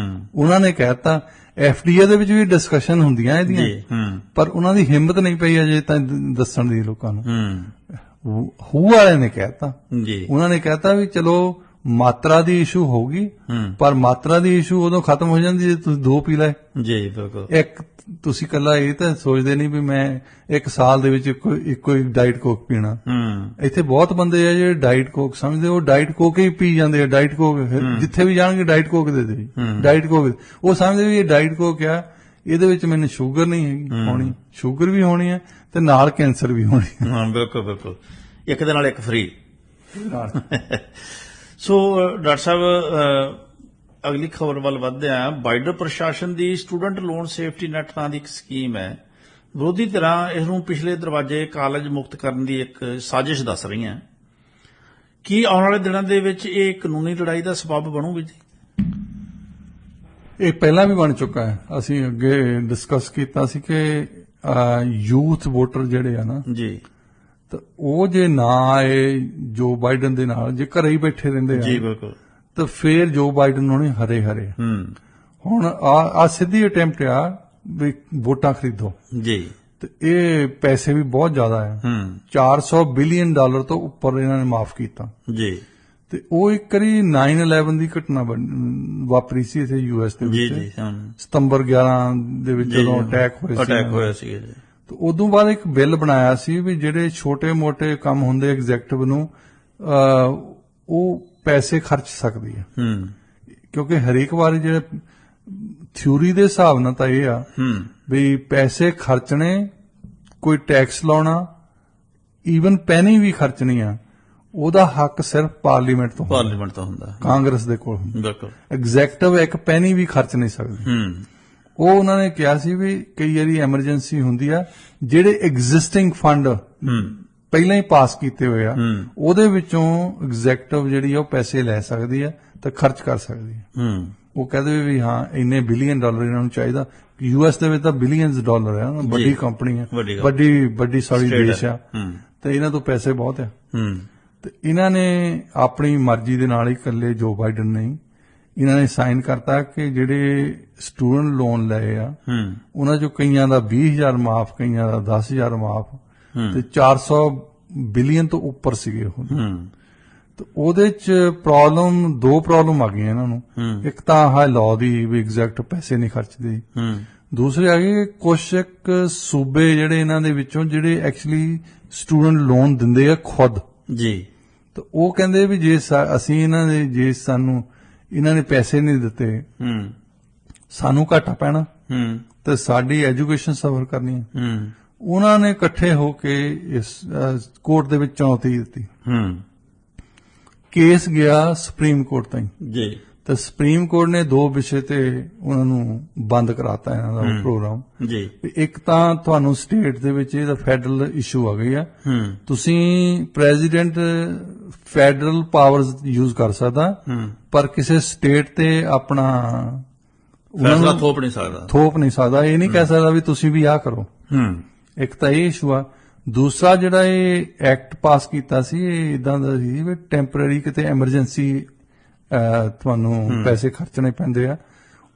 ਉਹਨਾਂ ਨੇ ਕਹਿਤਾ, FDA ਦੇ ਵਿੱਚ ਵੀ ਡਿਸਕਸ਼ਨ ਹੁੰਦੀਆਂ ਇਹਦੀਆਂ, ਪਰ ਉਹਨਾਂ ਦੀ ਹਿੰਮਤ ਨਹੀਂ ਪਈ ਅਜੇ ਤਾਂ ਦੱਸਣ ਦੀ ਲੋਕਾਂ ਨੂੰ। ਹੂ ਵਾਲਿਆਂ ਨੇ ਕਹਿਤਾ ਜੀ, ਉਹਨਾਂ ਨੇ ਕਹਿਤਾ ਵੀ ਚਲੋ ਮਾਤਰਾ ਦੀ ਇਸ਼ੂ ਹੋਊਗੀ, ਪਰ ਮਾਤਰਾ ਦੀ ਇਸ਼ੂ ਉਦੋਂ ਖਤਮ ਹੋ ਜਾਂਦੀ ਜੇ ਤੁਸੀਂ 2 ਪੀ ਲਏ ਜੀ। ਬਿਲਕੁਲ। ਇੱਕ ਤੁਸੀਂ ਕੱਲਾ ਇਹ ਤਾਂ ਸੋਚਦੇ ਨਹੀਂ ਵੀ ਮੈਂ ਇੱਕ ਸਾਲ ਦੇ ਵਿੱਚ ਇੱਕੋ ਹੀ ਡਾਈਟ ਕੋਕ ਪੀਣਾ। ਇੱਥੇ ਬਹੁਤ ਬੰਦੇ ਆ ਜਿਹੜੇ ਡਾਈਟ ਕੋਕ ਸਮਝਦੇ, ਉਹ ਡਾਈਟ ਕੋਕ ਹੀ ਪੀ ਜਾਂਦੇ ਆ। ਡਾਈਟ ਕੋਕ ਜਿੱਥੇ ਵੀ ਜਾਣਗੇ ਡਾਈਟ ਕੋਕ ਦੇ ਦੇ, ਡਾਈਟ ਕੋਕ। ਉਹ ਸਮਝਦੇ ਵੀ ਇਹ ਡਾਈਟ ਕੋਕ ਆ, ਇਹਦੇ ਵਿੱਚ ਮੈਨੂੰ ਸ਼ੂਗਰ ਨਹੀਂ ਹੈਗੀ, ਹੋਣੀ ਸ਼ੂਗਰ ਵੀ ਹੋਣੀ ਹੈ ਤੇ ਨਾਲ ਕੈਂਸਰ ਵੀ ਹੋਣੀ ਹੈ। ਬਿਲਕੁਲ ਬਿਲਕੁਲ, ਇੱਕ ਦੇ ਨਾਲ ਇੱਕ ਫ੍ਰੀ। ਸੋ ਡਾਕਟਰ ਸਾਹਿਬ, ਅਗਲੀ ਖਬਰ ਵੱਲ ਵਧਦੇ ਹਾਂ। ਬਾਈਡਨ ਪ੍ਰਸ਼ਾਸਨ ਦੀ ਸਟੂਡੈਂਟ ਲੋਨ ਸੇਫਟੀ ਨੈਟ ਨਾਂ ਦੀ ਇੱਕ ਸਕੀਮ ਹੈ। ਵਿਰੋਧੀ ਧਿਰਾਂ ਇਸ ਨੂੰ ਪਿਛਲੇ ਦਰਵਾਜ਼ੇ ਕਾਲਜ ਮੁਕਤ ਕਰਨ ਦੀ ਇੱਕ ਸਾਜ਼ਿਸ਼ ਦੱਸ ਰਹੀਆਂ। ਕੀ ਆਉਣ ਵਾਲੇ ਦਿਨਾਂ ਦੇ ਵਿੱਚ ਇਹ ਕਾਨੂੰਨੀ ਲੜਾਈ ਦਾ ਸਬੱਬ ਬਣੂਗੀ ਜੀ? ਇਹ ਪਹਿਲਾਂ ਵੀ ਬਣ ਚੁੱਕਾ ਹੈ। ਅਸੀਂ ਅੱਗੇ ਡਿਸਕਸ ਕੀਤਾ ਸੀ ਕਿ ਯੂਥ ਵੋਟਰ ਜਿਹੜੇ ਆ ਨਾ ਜੀ, ਤਾਂ ਉਹ ਜੇ ਨਾ ਆਏ ਜੋ ਬਾਈਡਨ ਦੇ ਨਾਲ, ਜੇ ਘਰੇ ਹੀ ਬੈਠੇ ਰਹਿੰਦੇ ਆ ਜੀ, ਬਿਲਕੁਲ, ਤਾਂ ਫੇਰ ਜੋ ਬਾਈਡਨ ਹੋਣੇ ਹਰੇ ਹੁਣ ਆ ਸਿੱਧੀ ਅਟੈਂਪਟ ਆ ਵੀ ਵੋਟਾਂ ਖਰੀਦੋ ਜੀ, ਤੇ ਇਹ ਪੈਸੇ ਵੀ ਬਹੁਤ ਜ਼ਿਆਦਾ ਆ। $400 ਬਿਲੀਅਨ ਤੋਂ ਉੱਪਰ ਇਹਨਾਂ ਨੇ ਮਾਫ ਕੀਤਾ ਜੀ। ਤੇ ਉਹ ਇੱਕ ਵਾਰੀ 9/11 ਦੀ ਘਟਨਾ ਵਾਪਰੀ ਸੀ ਇੱਥੇ US ਦੇ ਵਿੱਚ, ਸਤੰਬਰ 11 ਦੇ ਵਿੱਚ ਜਦੋਂ ਅਟੈਕ ਹੋਇਆ ਸੀ। ਤੇ ਉਦੋਂ ਬਾਅਦ ਇੱਕ ਬਿੱਲ ਬਣਾਇਆ ਸੀ ਵੀ ਜਿਹੜੇ ਛੋਟੇ-ਮੋਟੇ ਕੰਮ ਹੁੰਦੇ ਐਗਜ਼ੈਕਟਿਵ ਨੂੰ ਉਹ ਪੈਸੇ ਖਰਚ ਸਕਦੀ ਹੈ, ਕਿਉਂਕਿ ਹਰੇਕ ਵਾਰੀ ਜਿਹੜੇ ਥਿਊਰੀ ਦੇ ਹਿਸਾਬ ਨਾਲ ਤਾਂ ਇਹ ਆ ਵੀ ਪੈਸੇ ਖਰਚਣੇ, ਕੋਈ ਟੈਕਸ ਲਾਉਣਾ, ਈਵਨ ਪੈਨੀ ਵੀ ਖਰਚਣੀ ਆ, ਉਹਦਾ ਹੱਕ ਸਿਰਫ ਪਾਰਲੀਮੈਂਟ ਤੋਂ ਹੁੰਦਾ, ਕਾਂਗਰਸ ਦੇ ਕੋਲ ਹੁੰਦਾ। ਐਗਜ਼ੈਕਟਿਵ ਇੱਕ ਪੈਨੀ ਵੀ ਖਰਚ ਨਹੀਂ ਸਕਦੀ। ਉਹ ਉਹਨਾਂ ਨੇ ਕਿਹਾ ਸੀ ਵੀ ਕਈ ਵਾਰੀ ਐਮਰਜੈਂਸੀ ਹੁੰਦੀ ਆ, ਜਿਹੜੇ ਐਗਜ਼ਿਸਟਿੰਗ ਫੰਡ ਪਹਿਲਾਂ ਹੀ ਪਾਸ ਕੀਤੇ ਹੋਏ ਆ ਉਹਦੇ ਵਿੱਚੋਂ ਐਗਜ਼ੈਕਟਿਵ ਜਿਹੜੀ ਆ ਉਹ ਪੈਸੇ ਲੈ ਸਕਦੀ ਆ ਤੇ ਖਰਚ ਕਰ ਸਕਦੀ ਆ। ਉਹ ਕਹਿੰਦੇ ਵੀ ਹਾਂ ਇੰਨੇ ਬਿਲੀਅਨ ਡਾਲਰ ਇਹਨਾਂ ਨੂੰ ਚਾਹੀਦਾ। ਯੂਐਸ ਦੇ ਵਿੱਚ ਤਾਂ ਬਿਲੀਅਨਸ ਡਾਲਰ ਆ, ਵੱਡੀ ਕੰਪਨੀ ਆ, ਵੱਡੀ ਸਾਰੀ ਦੇਸ਼ ਆ, ਤੇ ਇਹਨਾਂ ਤੋਂ ਪੈਸੇ ਬਹੁਤ ਆ। ਤੇ ਇਹਨਾਂ ਨੇ ਆਪਣੀ ਮਰਜ਼ੀ ਦੇ ਨਾਲ ਹੀ ਇਕੱਲੇ ਜੋ ਬਾਈਡਨ ਨਹੀਂ, ਇਹਨਾਂ ਨੇ ਸਾਈਨ ਕਰਤਾ ਕਿ ਜਿਹੜੇ ਸਟੂਡੈਂਟ ਲੋਨ ਲਏ ਆ ਉਹਨਾਂ ਚੋਂ ਕਈਆਂ ਦਾ 20,000 ਮਾਫ, ਕਈਆਂ ਦਾ 10,000 ਮਾਫ, ਤੇ 400 ਬਿਲੀਅਨ ਤੋਂ ਉੱਪਰ ਸੀਗੇ ਉਹ। ਤੇ ਉਹਦੇ ਚ ਦੋ ਪ੍ਰੋਬਲਮ ਆ ਗਈਆਂ ਇਹਨਾਂ ਨੂੰ। ਇੱਕ ਤਾਂ ਆਹ ਲਾਅ ਦੀ ਵੀ ਐਗਜ਼ੈਕਟ ਪੈਸੇ ਨਹੀਂ ਖਰਚਦੇ, ਦੂਸਰੇ ਆ ਗਏ ਕੁਛ ਇੱਕ ਸੂਬੇ ਜਿਹੜੇ ਇਹਨਾਂ ਦੇ ਵਿੱਚੋਂ ਜਿਹੜੇ ਐਕਚੁਅਲੀ ਸਟੂਡੈਂਟ ਲੋਨ ਦਿੰਦੇ ਆ ਖੁਦ ਜੀ। ਤੇ ਉਹ ਕਹਿੰਦੇ ਵੀ ਜੇ ਅਸੀਂ ਜੇ ਸਾਨੂੰ ਇਹਨਾਂ ਨੇ ਪੈਸੇ ਨਹੀਂ ਦਿੱਤੇ, ਸਾਨੂੰ ਘਾਟਾ ਪੈਣਾ ਤੇ ਸਾਡੀ ਐਜੂਕੇਸ਼ਨ ਸਫਰ ਕਰਨੀ ਹੈ। ਉਹਨਾਂ ਨੇ ਇਕੱਠੇ ਹੋ ਕੇ ਇਸ ਕੋਰਟ ਦੇ ਵਿੱਚ ਚੁਣੌਤੀ ਦਿੱਤੀ। ਕੇਸ ਗਿਆ ਸੁਪਰੀਮ ਕੋਰਟ ਤਾਈਂ ਜੀ, ਤੇ ਸੁਪਰੀਮ ਕੋਰਟ ਨੇ 2 ਵਿਸ਼ੇ ਤੇ ਉਹਨਾਂ ਨੂੰ ਬੰਦ ਕਰਾਤਾ ਇਹਨਾਂ ਦਾ ਪ੍ਰੋਗਰਾਮ ਜੀ। ਇੱਕ ਤਾਂ ਤੁਹਾਨੂੰ ਸਟੇਟ ਦੇ ਵਿੱਚ ਇਹਦਾ ਫੈਡਰਲ ਇਸ਼ੂ ਆ ਗਈ ਆ, ਤੁਸੀਂ ਪ੍ਰੈਜ਼ੀਡੈਂਟ ਫੈਡਰਲ ਪਾਵਰਸ ਯੂਜ਼ ਕਰ ਸਕਦਾ ਪਰ ਕਿਸੇ ਸਟੇਟ ਤੇ ਆਪਣਾ ਫੈਸਲਾ ਥੋਪ ਨਹੀਂ ਸਕਦਾ। ਇਹ ਨਹੀਂ ਕਹਿ ਸਕਦਾ ਵੀ ਤੁਸੀਂ ਵੀ ਆਹ ਕਰੋ। ਇੱਕ ਤਾਂ ਇਹ ਇਸ਼ੂ ਆ। ਦੂਸਰਾ ਜਿਹੜਾ ਇਹ ਐਕਟ ਪਾਸ ਕੀਤਾ ਸੀ ਇਹ ਇਦਾਂ ਦਾ ਸੀ ਵੀ ਟੈਂਪਰੇਰੀ ਕਿਤੇ ਐਮਰਜੈਂਸੀ ਤੁਹਾਨੂੰ ਪੈਸੇ ਖਰਚਣੇ ਪੈਂਦੇ ਆ।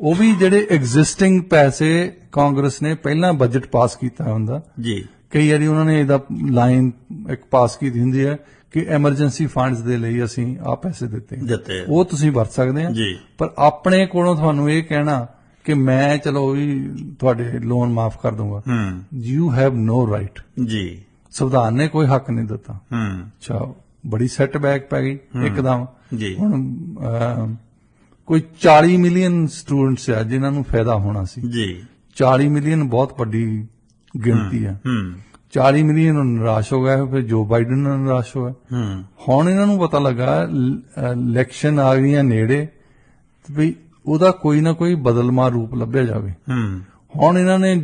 ਉਹ ਵੀ ਜਿਹੜੇ ਐਗਜ਼ਿਸਟਿੰਗ ਪੈਸੇ ਕਾਂਗਰਸ ਨੇ ਪਹਿਲਾਂ ਬਜਟ ਪਾਸ ਕੀਤਾ ਹੁੰਦਾ ਜੀ, ਕਈ ਵਾਰੀ ਉਹਨਾਂ ਨੇ ਇਹਦਾ ਲਾਈਨ ਇੱਕ ਪਾਸ ਕੀਤੀ ਹੁੰਦੀ ਹੈ ਕਿ ਐਮਰਜੈਂਸੀ ਫੰਡਸ ਦੇ ਲਈ ਅਸੀਂ ਆਹ ਪੈਸੇ ਦਿੱਤੇ, ਉਹ ਤੁਸੀਂ ਵਰਤ ਸਕਦੇ ਆ। ਪਰ ਆਪਣੇ ਕੋਲੋਂ ਤੁਹਾਨੂੰ ਇਹ ਕਹਿਣਾ ਕਿ ਮੈਂ ਚਲੋ ਵੀ ਤੁਹਾਡੇ ਲੋਨ ਮਾਫ ਕਰ ਦੂੰਗਾ, ਯੂ ਹੈਵ ਨੋ ਰਾਈਟ ਜੀ। ਸੰਵਿਧਾਨ ਨੇ ਕੋਈ ਹੱਕ ਨਹੀਂ ਦਿੱਤਾ। ਅੱਛਾ, ਬੜੀ ਸੈਟਬੈਕ ਪੈ ਗਈ ਇੱਕਦਮ ਜੀ। ਹੁਣ ਕੋਈ 40 ਮਿਲੀਅਨ ਸਟੂਡੈਂਟਸ ਆ ਜਿਨ੍ਹਾਂ ਨੂੰ ਫਾਇਦਾ ਹੋਣਾ ਸੀ ਜੀ। 40 ਮਿਲੀਅਨ ਬਹੁਤ ਵੱਡੀ ਗਿਣਤੀ ਆ। 40 ਮਿਲੀਅਨ ਨਿਰਾਸ਼ ਹੋ ਗਏ, ਫਿਰ ਜੋ ਬਾਈਡਨ ਨਾਲ ਨਿਰਾਸ਼ ਹੋਇਆ। ਹੁਣ ਇਹਨਾਂ ਨੂੰ ਪਤਾ ਲੱਗਾ ਇਲੈਕਸ਼ਨ ਆ ਗਈਆਂ ਨੇੜੇ ਵੀ ਉਹਦਾ ਕੋਈ ਨਾ ਕੋਈ ਬਦਲਵਾਂ ਰੂਪ ਲੱਭਿਆ ਜਾਵੇ। ਹੁਣ ਇਹਨਾਂ ਨੇ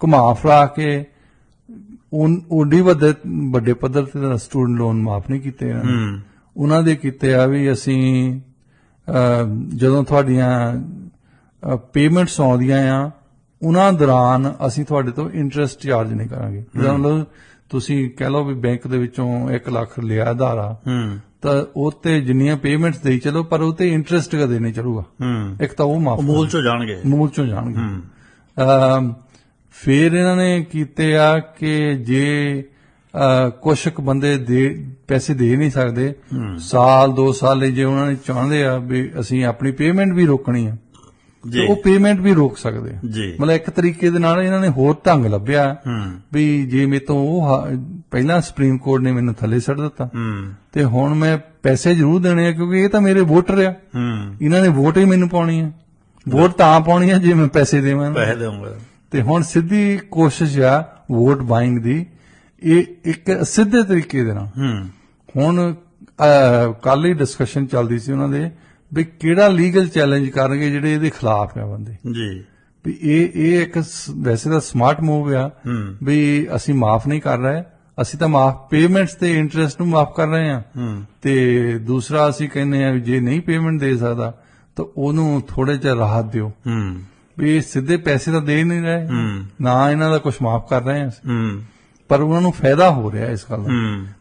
ਘੁਮਾ ਫਰਾ ਕੇ ਓਡੀ ਵੱਡੇ ਪੱਧਰ ਤੇ ਸਟੂਡੈਂਟ ਲੋਨ ਮਾਫ ਨਹੀਂ ਕੀਤੇ ਇਹਨਾਂ ਨੇ। ਉਹਨਾਂ ਦੇ ਕੀਤੇ ਆ ਵੀ ਅਸੀਂ ਜਦੋਂ ਤੁਹਾਡੀਆਂ ਪੇਮੈਂਟਸ ਆਉਂਦੀਆਂ ਆ ਉਹਨਾਂ ਦੌਰਾਨ ਅਸੀਂ ਤੁਹਾਡੇ ਤੋਂ ਇੰਟਰਸਟ ਚਾਰਜ ਨਹੀਂ ਕਰਾਂਗੇ। ਮਤਲਬ ਤੁਸੀਂ ਕਹਿ ਲਓ ਵੀ ਬੈਂਕ ਦੇ ਵਿੱਚੋਂ 1 ਲੱਖ ਲਿਆ ਆਧਾਰਾ, ਤਾਂ ਉਹ ਤੇ ਜਿੰਨੀਆਂ ਪੇਮੈਂਟਸ ਦੇਈ ਚਲੋ ਪਰ ਉਹ ਤੇ ਇੰਟਰਸਟ ਕਦੇ ਨਹੀਂ ਚਲੂਗਾ। ਇੱਕ ਤਾਂ ਉਹ ਮਾਫ ਮੂਲ ਚੋਂ ਜਾਣਗੇ। ਫਿਰ ਇਹਨਾਂ ਨੇ ਕੀਤੇ ਆ ਕਿ ਜੇ ਕੁਛ ਕੁ ਬੰਦੇ ਪੈਸੇ ਦੇ ਨਹੀਂ ਸਕਦੇ, ਸਾਲ 2 ਸਾਲ ਲਈ ਜੇ ਉਹਨਾਂ ਨੇ ਚਾਹੁੰਦੇ ਆ ਵੀ ਅਸੀਂ ਆਪਣੀ ਪੇਮੈਂਟ ਵੀ ਰੋਕਣੀ ਆ ਤੇ ਉਹ ਪੇਮੈਂਟ ਵੀ ਰੋਕ ਸਕਦੇ ਆ। ਮਤਲਬ ਇੱਕ ਤਰੀਕੇ ਦੇ ਨਾਲ ਇਹਨਾਂ ਨੇ ਹੋਰ ਢੰਗ ਲੱਭਿਆ ਵੀ ਜੇ ਮੇਰੇ ਤੋਂ ਉਹ ਪਹਿਲਾਂ ਸੁਪਰੀਮ ਕੋਰਟ ਨੇ ਮੈਨੂੰ ਥੱਲੇ ਸੁੱਟ ਦਿੱਤਾ ਤੇ ਹੁਣ ਮੈਂ ਪੈਸੇ ਜ਼ਰੂਰ ਦੇਣੇ ਆ ਕਿਉਂਕਿ ਇਹ ਤਾਂ ਮੇਰੇ ਵੋਟਰ ਆ, ਇਹਨਾਂ ਨੇ ਵੋਟ ਹੀ ਮੈਨੂੰ ਪਾਉਣੀ ਆ। ਵੋਟ ਤਾਂ ਪਾਉਣੀ ਆ ਜੇ ਮੈਂ ਪੈਸੇ ਦੇਵਾਂ। ਤੇ ਹੁਣ ਸਿੱਧੀ ਕੋਸ਼ਿਸ਼ ਆ ਵੋਟ ਬਾਇੰਗ ਦੀ, ਇਹ ਇੱਕ ਸਿੱਧੇ ਤਰੀਕੇ ਦੇ ਨਾਲ। ਹੁਣ ਕੱਲ ਹੀ ਡਿਸਕਸ਼ਨ ਚੱਲਦੀ ਸੀ ਉਹਨਾਂ ਦੇ ਵੀ ਕਿਹੜਾ ਲੀਗਲ ਚੈਲੰਜ ਕਰਨਗੇ ਜਿਹੜੇ ਇਹਦੇ ਖਿਲਾਫ ਆ ਬੰਦੇ ਜੀ। ਵੀ ਇਹ ਇੱਕ ਵੈਸੇ ਤਾਂ ਸਮਾਰਟ ਮੂਵ ਆ ਵੀ ਅਸੀਂ ਮਾਫ ਨਹੀਂ ਕਰ ਰਹੇ, ਅਸੀਂ ਤਾਂ ਮਾਫ ਪੇਮੈਂਟਸ ਤੇ ਇੰਟਰਸਟ ਨੂੰ ਮਾਫ ਕਰ ਰਹੇ ਆ। ਤੇ ਦੂਸਰਾ ਅਸੀਂ ਕਹਿੰਦੇ ਆ ਜੇ ਨਹੀਂ ਪੇਮੈਂਟ ਦੇ ਸਕਦਾ ਤਾਂ ਉਹਨੂੰ ਥੋੜੇ ਜਿਹਾ ਰਾਹਤ ਦਿਓ। ਵੀ ਸਿੱਧੇ ਪੈਸੇ ਤਾਂ ਦੇ ਨਹੀਂ ਰਹੇ, ਨਾ ਇਹਨਾਂ ਦਾ ਕੁਝ ਮਾਫ ਕਰ ਰਹੇ ਆ, ਪਰ ਉਹਨਾਂ ਨੂੰ ਫਾਇਦਾ ਹੋ ਰਿਹਾ ਇਸ ਗੱਲ ਦਾ।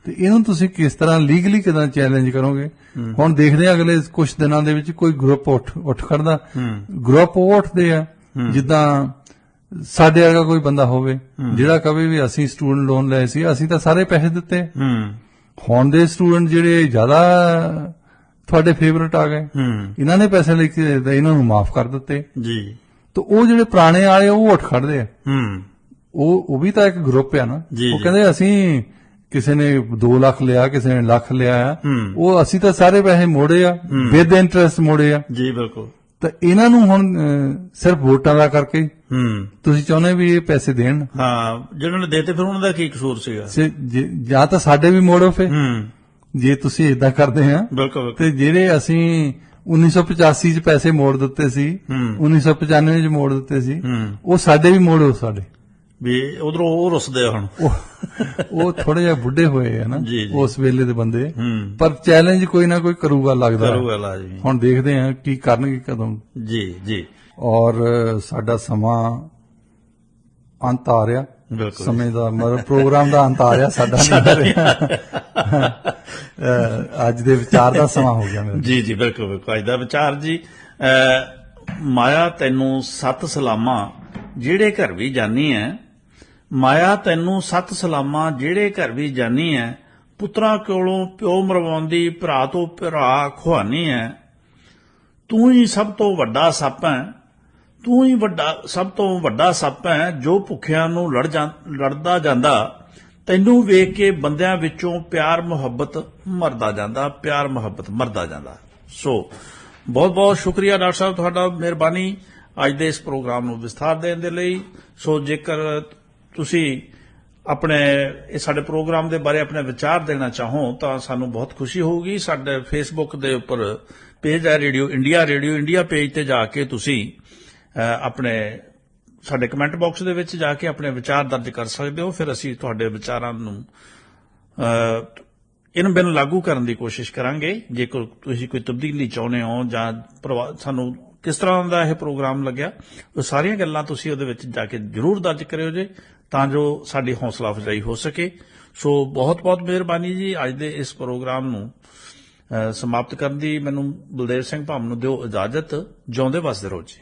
ਤੇ ਇਹਨੂੰ ਤੁਸੀਂ ਕਿਸ ਤਰ੍ਹਾਂ ਲੀਗਲੀ ਕਿਦਾਂ ਚੈਲੰਜ ਕਰੋਗੇ? ਹੁਣ ਦੇਖਦੇ ਆ ਅਗਲੇ ਕੁਝ ਦਿਨਾਂ ਦੇ ਵਿੱਚ ਕੋਈ ਗਰੁੱਪ ਉੱਠ ਖੜਦਾ। ਗਰੁੱਪ ਉੱਠਦੇ ਆ ਜਿੱਦਾਂ ਸਾਡੇ ਵਰਗਾ ਕੋਈ ਬੰਦਾ ਹੋਵੇ ਜਿਹੜਾ ਕਹੇ ਵੀ ਅਸੀਂ ਸਟੂਡੈਂਟ ਲੋਨ ਲਏ ਸੀ, ਅਸੀਂ ਤਾਂ ਸਾਰੇ ਪੈਸੇ ਦਿੱਤੇ। ਹੁਣ ਦੇ ਸਟੂਡੈਂਟ ਜਿਹੜੇ ਜ਼ਿਆਦਾ ਤੁਹਾਡੇ ਫੇਵਰਟ ਆ ਗਏ, ਇਹਨਾਂ ਨੇ ਪੈਸੇ ਲੈ ਕੇ ਇਹਨਾਂ ਨੂੰ ਮਾਫ ਕਰ ਦਿੱਤੇ ਜੀ। ਤਾਂ ਉਹ ਜਿਹੜੇ ਪੁਰਾਣੇ ਵਾਲੇ ਉਹ ਉੱਠ ਖੜਦੇ ਆ। ਉਹ ਵੀ ਤਾਂ ਇੱਕ ਗਰੁੱਪ ਆ ਨਾ। ਉਹ ਕਹਿੰਦੇ ਅਸੀਂ ਕਿਸੇ ਨੇ 2 ਲੱਖ ਲਿਆ, ਕਿਸੇ ਨੇ ਲੱਖ ਲਿਆ, ਉਹ ਅਸੀਂ ਤਾਂ ਸਾਰੇ ਪੈਸੇ ਮੋੜੇ ਆ, ਵਿਦ ਇੰਟਰਸਟ ਮੋੜੇ ਆ ਜੀ। ਬਿਲਕੁਲ। ਤਾਂ ਇਹਨਾਂ ਨੂੰ ਹੁਣ ਸਿਰਫ ਵੋਟਾਂ ਦਾ ਕਰਕੇ ਤੁਸੀਂ ਚਾਹੁੰਦੇ ਵੀ ਇਹ ਪੈਸੇ ਦੇਣ? ਹਾਂ, ਜਿਹਨਾਂ ਨੇ ਦੇਤੇ ਫਿਰ ਉਹਨਾਂ ਦਾ ਕੀ ਕਸੂਰ ਸੀਗਾ? ਜਾਂ ਤਾਂ ਸਾਡੇ ਵੀ ਮੋੜੋ ਫਿਰ ਜੇ ਤੁਸੀਂ ਇਦਾਂ ਕਰਦੇ ਆ। ਬਿਲਕੁਲ। ਤੇ ਜਿਹੜੇ ਅਸੀਂ 1985 ਚ ਪੈਸੇ ਮੋੜ ਦਿੱਤੇ ਸੀ, 1995 ਚ ਮੋੜ ਦਿੱਤੇ ਸੀ, ਉਹ ਸਾਡੇ ਵੀ ਮੋੜੋ ਸਾਡੇ ਵੀ ਉਧਰੋਂ ਉਹ ਰੁੱਸਦੇ ਆ ਹੁਣ। ਉਹ ਥੋੜੇ ਜਿਹਾ ਬੁੱਢੇ ਹੋਏ ਆ ਨਾ ਜੀ, ਜੀ। ਉਸ ਵੇਲੇ ਦੇ ਬੰਦੇ, ਪਰ ਚੈਲੰਜ ਕੋਈ ਨਾ ਕੋਈ ਕਰੂਗਾ ਲੱਗਦਾ। ਕਰੂਗਾ ਲਾਜ਼ਮੀ। ਹੁਣ ਦੇਖਦੇ ਆ ਕੀ ਕਰਨਗੇ ਕਦੋਂ। ਜੀ ਜੀ। ਔਰ ਸਾਡਾ ਸਮਾਂ ਅੰਤ ਆ ਰਿਹਾ, ਬਿਲਕੁਲ। ਸਮੇਂ ਦਾ ਮਤਲਬ ਪ੍ਰੋਗਰਾਮ ਦਾ ਅੰਤ ਆ ਰਿਹਾ, ਸਾਡਾ ਨਹੀਂ ਆ ਰਿਹਾ। ਅੱਜ ਦੇ ਵਿਚਾਰ ਦਾ ਸਮਾਂ ਹੋ ਗਿਆ ਮੇਰਾ। ਜੀ ਜੀ, ਬਿਲਕੁਲ ਬਿਲਕੁਲ। ਅੱਜ ਦਾ ਵਿਚਾਰ ਜੀ, ਮਾਇਆ ਤੈਨੂੰ ਸੱਤ ਸਲਾਮਾਂ ਜਿਹੜੇ ਘਰ ਵੀ ਜਾਨੀ ਐ, ਮਾਇਆ ਤੈਨੂੰ ਸੱਤ ਸਲਾਮਾਂ ਜਿਹੜੇ ਘਰ ਵੀ ਜਾਨੀ ਐ, ਪੁੱਤਰਾਂ ਕੋਲੋਂ ਪਿਓ ਮਰਵਾਉਂਦੀ, ਭਰਾ ਤੋਂ ਭਰਾ ਖੁਆਨੀ ਐ, ਤੂੰ ਹੀ ਸਭ ਤੋਂ ਵੱਡਾ ਸੱਪ ਐ, ਤੂੰ ਹੀ ਸਭ ਤੋਂ ਵੱਡਾ ਸੱਪ ਐ, ਜੋ ਭੁੱਖਿਆਂ ਨੂੰ ਲੜਦਾ ਜਾਂਦਾ, ਤੈਨੂੰ ਵੇਖ ਕੇ ਬੰਦਿਆਂ ਵਿੱਚੋਂ ਪਿਆਰ ਮੁਹੱਬਤ ਮਰਦਾ ਜਾਂਦਾ, ਪਿਆਰ ਮੁਹੱਬਤ ਮਰਦਾ ਜਾਂਦਾ। ਸੋ ਬਹੁਤ ਬਹੁਤ ਸ਼ੁਕਰੀਆ ਡਾਕਟਰ ਸਾਹਿਬ ਤੁਹਾਡਾ, ਮਿਹਰਬਾਨੀ ਅੱਜ ਦੇ ਇਸ ਪ੍ਰੋਗਰਾਮ ਨੂੰ ਵਿਸਥਾਰ ਦੇਣ ਦੇ ਲਈ। ਸੋ ਜੇਕਰ ਤੁਸੀਂ ਸਾਡੇ ਪ੍ਰੋਗਰਾਮ ਦੇ ਬਾਰੇ ਆਪਣੇ ਵਿਚਾਰ ਦੇਣਾ ਚਾਹੋ ਤਾਂ ਸਾਨੂੰ ਬਹੁਤ ਖੁਸ਼ੀ ਹੋਊਗੀ। ਸਾਡੇ ਫੇਸਬੁੱਕ ਦੇ ਉੱਪਰ ਪੇਜ ਹੈ ਰੇਡੀਓ ਇੰਡੀਆ ਪੇਜ ਤੇ ਜਾ ਕੇ ਤੁਸੀਂ ਸਾਡੇ ਕਮੈਂਟ ਬਾਕਸ ਦੇ ਵਿੱਚ ਜਾ ਕੇ ਆਪਣੇ ਵਿਚਾਰ ਦਰਜ ਕਰ ਸਕਦੇ ਹੋ। ਫਿਰ ਅਸੀਂ ਤੁਹਾਡੇ ਵਿਚਾਰਾਂ ਨੂੰ ਇਨ ਬਿਨ ਲਾਗੂ ਕਰਨ ਦੀ ਕੋਸ਼ਿਸ਼ ਕਰਾਂਗੇ। ਜੇ ਤੁਸੀਂ ਕੋਈ ਤਬਦੀਲੀ ਚਾਹੁੰਦੇ ਹੋ ਜਾਂ ਸਾਨੂੰ ਕਿਸ ਤਰ੍ਹਾਂ ਦਾ ਇਹ ਪ੍ਰੋਗਰਾਮ ਲੱਗਿਆ, ਉਹ ਸਾਰੀਆਂ ਗੱਲਾਂ ਤੁਸੀਂ ਉਹਦੇ ਵਿੱਚ ਜਾ ਕੇ ਜ਼ਰੂਰ ਦਰਜ ਕਰਿਓ ਜੇ, ਤਾਂ ਜੋ ਸਾਡੀ ਹੌਸਲਾ ਅਫਜ਼ਾਈ ਹੋ ਸਕੇ। ਸੋ ਬਹੁਤ ਬਹੁਤ ਮਿਹਰਬਾਨੀ ਜੀ। ਅੱਜ ਦੇ ਇਸ ਪ੍ਰੋਗਰਾਮ ਨੂੰ ਸਮਾਪਤ ਕਰਨ ਦੀ ਮੈਨੂੰ ਬਲਦੇਵ ਸਿੰਘ ਭਾਮ ਨੂੰ ਦਿਓ ਇਜਾਜ਼ਤ। ਜਿਉਂਦੇ ਵਸਦੇ ਰਹੋ ਜੀ।